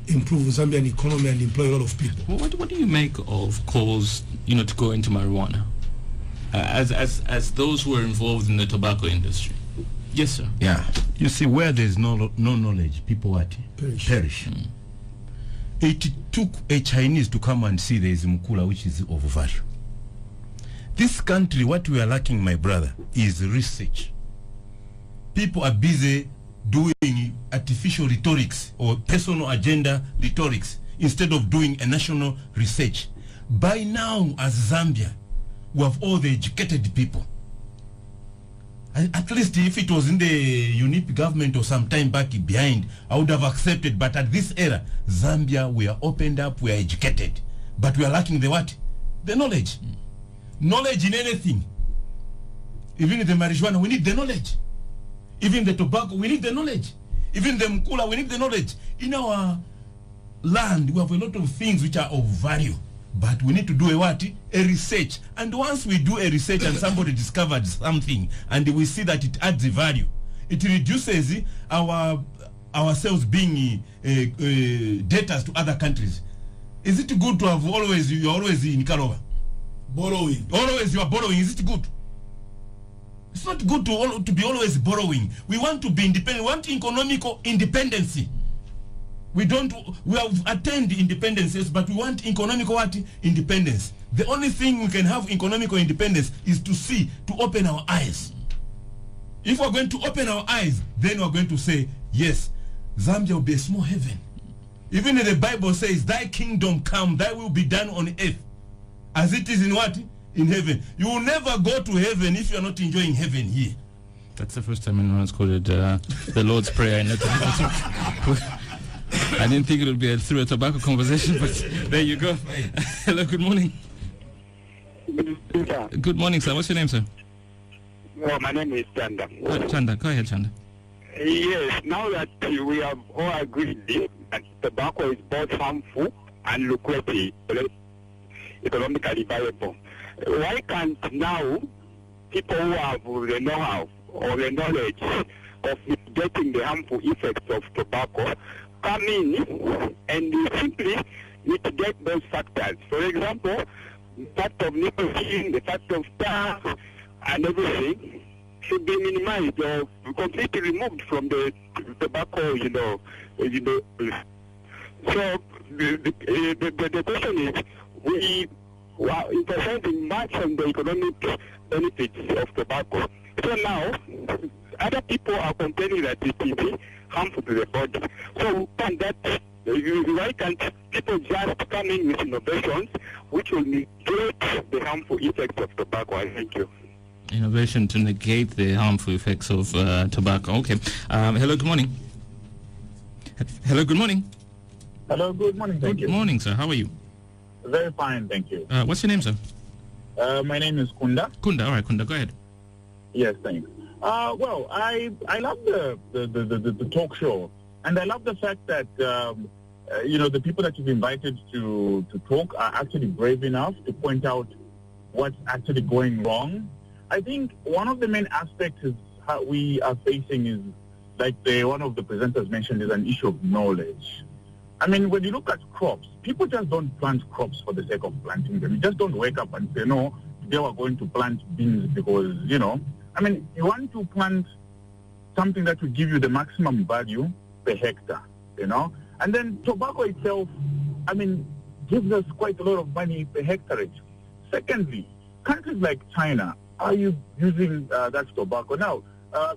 improve Zambian economy and employ a lot of people.
What do you make of calls, to go into marijuana? As those who are involved in the tobacco industry. Yes, sir.
Yeah. You see, where there's no knowledge, people what? Perish. It took a Chinese to come and see there is Mukula, which is of value. This country, what we are lacking, my brother, is research. People are busy doing artificial rhetorics or personal agenda rhetorics instead of doing a national research. By now, as Zambia, we have all the educated people. At least if it was in the UNIP government or some time back behind, I would have accepted. But at this era, Zambia, we are opened up, we are educated. But we are lacking the what? The knowledge. Knowledge in anything. Even in the marijuana, we need the knowledge. Even the tobacco, we need the knowledge. Even the mkula, we need the knowledge. In our land, we have a lot of things which are of value. But we need to do a what? A research. And once we do a research and somebody discovered something and we see that it adds value, it reduces ourselves being debtors to other countries. Is it good to have you're always in Kalova? Borrowing. Always you are borrowing. Is it good? It's not good to be always borrowing. We want to be independent. We want economical independency. We have attained independence, yes, but we want economical what? Independence. The only thing we can have economical independence is to open our eyes. If we're going to open our eyes, then we're going to say, yes, Zambia will be a small heaven. Even the Bible says, thy kingdom come, thy will be done on earth, as it is in what? In heaven. You will never go to heaven if you're not enjoying heaven here.
That's the first time anyone has quoted the Lord's Prayer in it. I didn't think it would be through a tobacco conversation, but there you go. Hello, good morning. Good morning, sir. What's your name, sir?
Well, my name is Chanda.
Chanda, go ahead, Chanda.
Yes, now that we have all agreed that tobacco is both harmful and lucrative, economically viable, why can't now people who have the know-how or the knowledge of mitigating the harmful effects of tobacco come in and simply mitigate those factors? For example, the fact of nicotine, the fact of tar, and everything should be minimized or completely removed from the tobacco, So the question is, we are emphasizing much on the economic benefits of tobacco. So now,
other people are complaining that it is harmful to the body. So can that, why can't people just come in with innovations which will negate the harmful effects of tobacco? Thank you.
Innovation to negate the harmful effects of tobacco. Okay. Hello, good morning. Hello, good morning.
Hello, good morning. Thank you.
Good morning, sir. How are you?
Very fine, thank you.
What's your name, sir?
My name is Kunda.
Kunda, all right, Kunda, go ahead.
Yes, thanks. Well, I love the talk show, and I love the fact that the people that you've invited to talk are actually brave enough to point out what's actually going wrong. I think one of the main aspects is how we are facing is, like one of the presenters mentioned, is an issue of knowledge. I mean, when you look at crops, people just don't plant crops for the sake of planting them. You just don't wake up and say, no, today we're going to plant beans because, you want to plant something that will give you the maximum value per hectare, And then tobacco itself, gives us quite a lot of money per hectareage. Secondly, countries like China are using that tobacco. Now,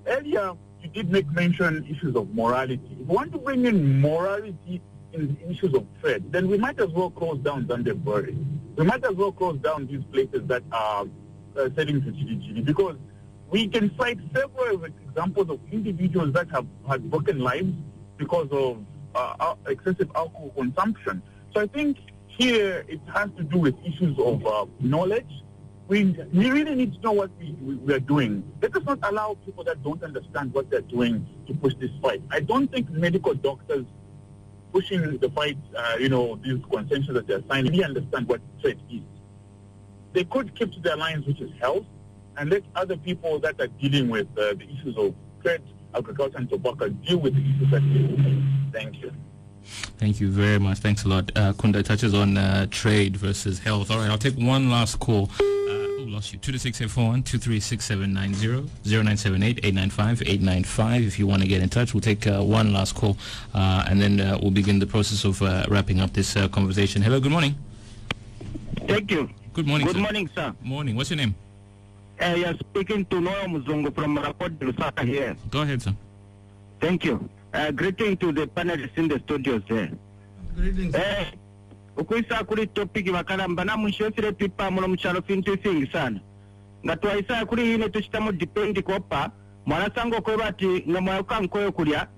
earlier you did make mention issues of morality. If we want to bring in morality in issues of trade, then we might as well close down Zambian Perspective. We might as well close down these places that are selling to Chili, because we can cite several examples of individuals that have had broken lives because of excessive alcohol consumption. So I think here it has to do with issues of knowledge. We really need to know what we are doing. Let us not allow people that don't understand what they're doing to push this fight. I don't think medical doctors pushing the fight, these consensus that they're signing, really understand what trade is. They could keep to their lines, which is health, and let other people that are dealing with the issues of trade, agriculture, and tobacco deal with the issues that they. Thank you.
Thank you very much. Thanks a lot. Kunda touches on trade versus health. All right, I'll take one last call. Lost you. 22681 2366790 0978 895 895. If you want to get in touch, we'll take one last call and then we'll begin the process of wrapping up this conversation. Hello, good morning.
Thank you.
Good morning,
Good
sir.
morning, sir.
Morning. What's your name?
You're speaking to Noah Muzungu from Raport Lusaka here.
Go ahead, sir.
Thank you. Greeting to the panelists in the studios there.
Greetings.
Ukuisa kuri topic wakalamba na mshofire pipa mulo mchalo fintu thing sana. Ngatu isa kuri ine tushitamo depend kopa mwana sango ko bati ngamwaka nkoyo kulya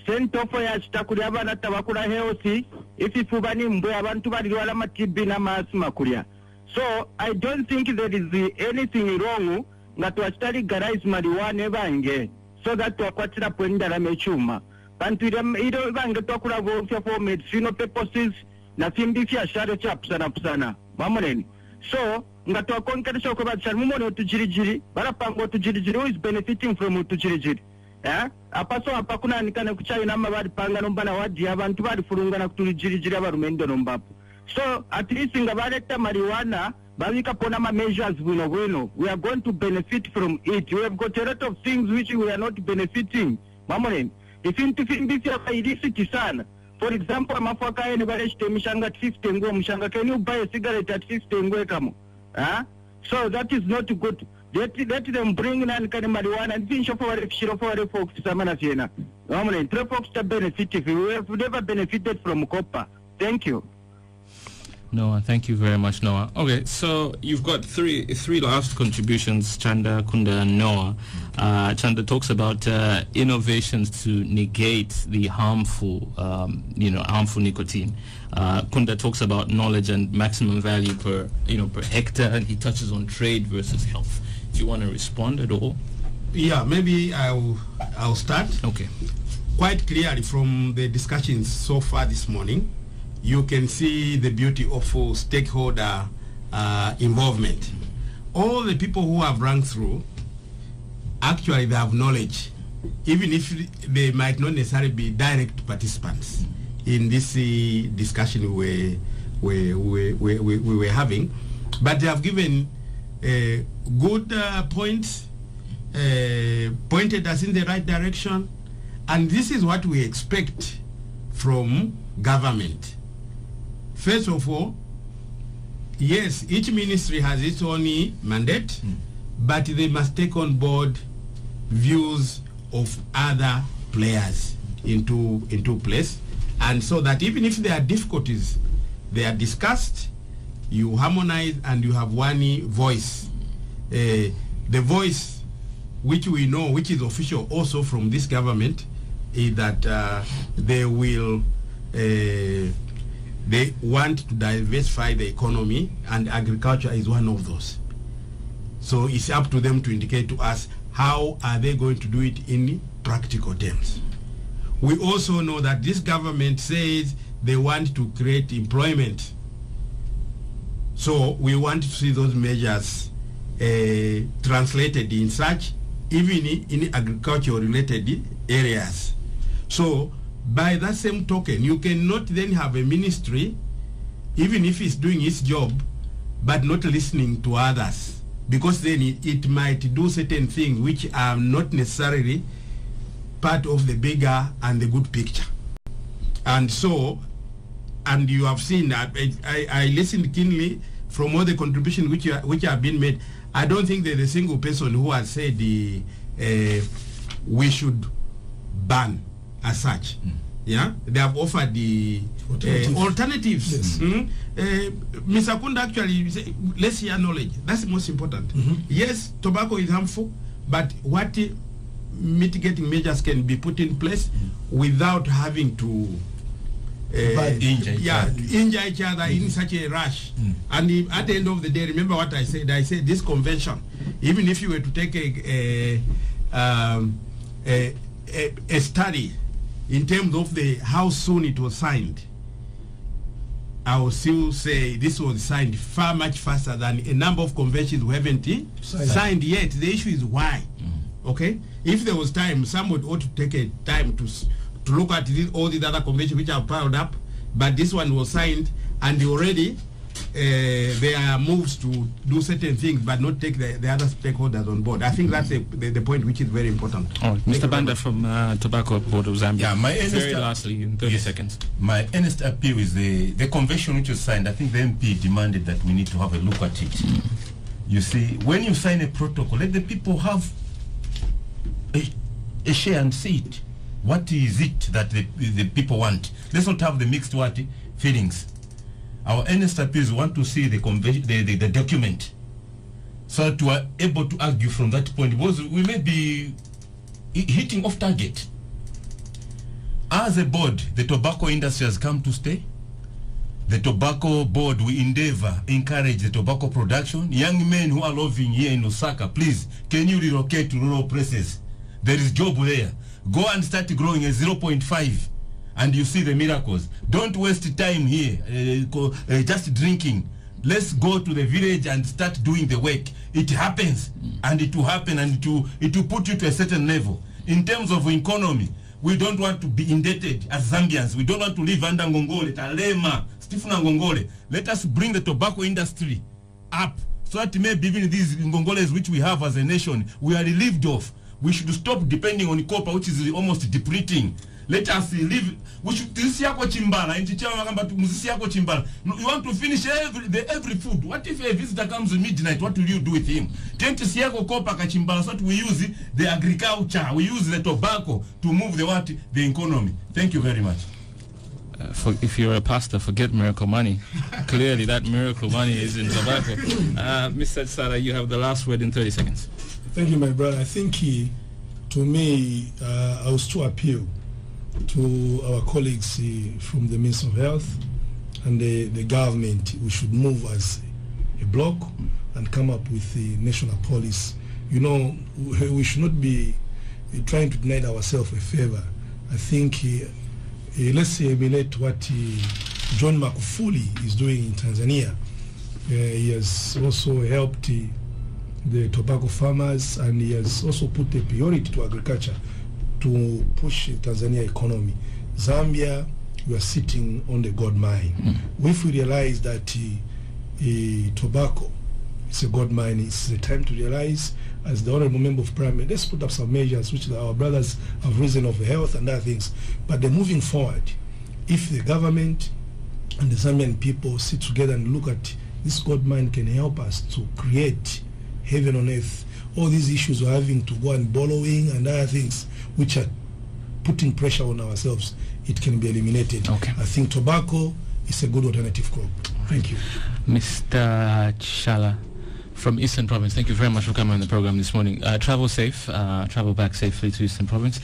sentofo ya chitakuli abana tabakula healthy ififubani mbwe abantu bali wala matibi na masima kulya. So I don't think there is anything wrong ngatu achitali garage marijuana bange so that wakwatira pwendala mechuma. Bantu ilo bange twakula vofya for medicinal purposes na fimbifya share cha pusana mamoleni. So ngatu akonkeresha ko batshali mumone utujirijiri barapango utujirijiri who is benefiting from utujirijiri. Apaso apakuna nikane kuchai nama bari panga nombana wadi abantu bari furungana kutujirijiri abarumendo nombapo. So at least ngabaleta marijuana babika pona ma measures bueno. We are going to benefit from it. We have got a lot of things which we are not benefiting. Mamoleni. If into fimbifya illicit sana. For example, mafaka yenu bareshte mishanga at 50 ngo mshanga, can you buy a cigarette at 50 ngo kamo? So that is not good. Let them bring in and marijuana and finish for a folks samana fiena. Normally, three folks to benefit if we have never benefited from copper. Thank you.
Noah, thank you very much, Noah. Okay, so you've got three last contributions, Chanda, Kunda, and Noah. Chanda talks about innovations to negate the harmful nicotine. Kunda talks about knowledge and maximum value per hectare, and he touches on trade versus health. Do you want to respond at all?
Yeah, maybe I'll start.
Okay.
Quite clearly from the discussions so far this morning, you can see the beauty of stakeholder involvement. All the people who have run through, actually they have knowledge, even if they might not necessarily be direct participants in this discussion we were having, but they have given good points, pointed us in the right direction, and this is what we expect from government. First of all, yes, each ministry has its own mandate, but they must take on board views of other players into place, and so that even if there are difficulties, they are discussed, you harmonize, and you have one voice. The voice which we know, which is official also from this government, is that they want to diversify the economy, and agriculture is one of those. So it's up to them to indicate to us how are they going to do it in practical terms. We also know that this government says they want to create employment. So we want to see those measures translated in such, even in agriculture related areas. So by that same token, you cannot then have a ministry, even if it's doing its job, but not listening to others, because then it might do certain things which are not necessarily part of the bigger and the good picture. And so, and you have seen that I listened keenly from all the contributions which have been made. I don't think there's a single person who has said we should ban as such. Yeah, they have offered the alternatives. Yes. Mr. Kunda actually say, let's hear knowledge. That's the most important. Yes, tobacco is harmful, but what mitigating measures can be put in place without having to injure each other in such a rush. And at the end of the day, remember what I said. I said this convention, even if you were to take a study in terms of how soon it was signed, I will still say this was signed far much faster than a number of conventions we haven't signed yet. The issue is why. Okay, if there was time, someone ought to take a time to look at all these other conventions which are piled up, but this one was signed, and already there are moves to do certain things, but not take the other stakeholders on board. I think that's the point which is very important.
Mr. Banda from Tobacco Board of Zambia.
Yeah,
very lastly, in 30 seconds.
My earnest appeal is the convention which was signed. I think the MP demanded that we need to have a look at it. You see, when you sign a protocol, let the people have a share and see it. What is it that the people want? Let's not have the mixed feelings. Our earnest appeals want to see the convention, the document, so that we are able to argue from that point, because we may be hitting off target. As a board, the tobacco industry has come to stay. The tobacco board, we encourage the tobacco production. Young men who are living here in Osaka, please, can you relocate to rural places? There is job there. Go and start growing a 0.5 and you see the miracles. Don't waste time here just drinking. Let's go to the village and start doing the work. It happens, and it will happen, and it will put you to a certain level. In terms of economy, we don't want to be indebted as Zambians. We don't want to live under Ngongole, Talema, Stephen Ngongole. Let us bring the tobacco industry up, so that maybe even these Ngongoles which we have as a nation, we are relieved of. We should stop depending on copper, which is almost depleting. Let us live. We should chimbala. You want to finish every food. What if a visitor comes at midnight? What will you do with him? So that we use the agriculture, we use the tobacco to move the economy. Thank you very much.
If you're a pastor, forget miracle money. Clearly, that miracle money is in tobacco. Mr. Sara, you have the last word in 30 seconds.
Thank you, my brother. I think to me, I was to appeal to our colleagues from the Ministry of Health and the government. We should move as a bloc and come up with the national policy. You know, we should not be trying to deny ourselves a favor. I think let's emulate what John Magufuli is doing in Tanzania. He has also helped the tobacco farmers, and he has also put a priority to agriculture to push Tanzania economy. Zambia, we are sitting on the gold mine. If we realize that tobacco is a gold mine, it's the time to realize, as the Honorable Member of Parliament, let's put up some measures which our brothers have risen of health and other things. But then moving forward, if the government and the Zambian people sit together and look at this gold mine can help us to create heaven on earth. All these issues of having to go and borrowing and other things which are putting pressure on ourselves, it can be eliminated.
Okay.
I think tobacco is a good alternative crop. Thank you.
Mr. Chala from Eastern Province, thank you very much for coming on the program this morning. Travel safe, travel back safely to Eastern Province.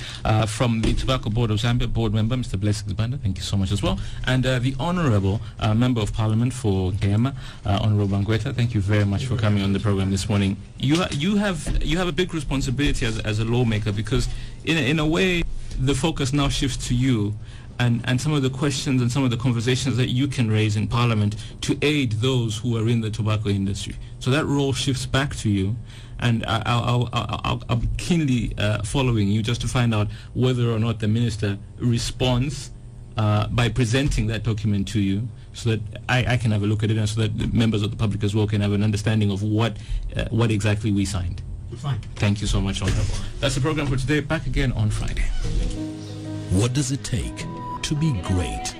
From the Tobacco Board of Zambia, board member, Mr. Blessings Banda, thank you so much as well. And the Honourable Member of Parliament for Ngema, Honourable Bangweta, thank you very much for coming on the program this morning. You have a big responsibility as a lawmaker, because in a way the focus now shifts to you. And some of the questions and some of the conversations that you can raise in Parliament to aid those who are in the tobacco industry. So that role shifts back to you, and I'll be keenly following you just to find out whether or not the Minister responds by presenting that document to you, so that I can have a look at it, and so that the members of the public as well can have an understanding of what exactly we signed.
Fine.
Thank you so much, Honourable. That's the program for today. Back again on Friday.
What does it take to be great?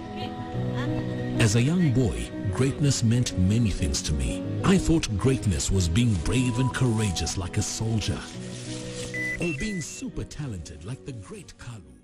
As a young boy, greatness meant many things to me. I thought greatness was being brave and courageous like a soldier, or being super talented like the great Kalu.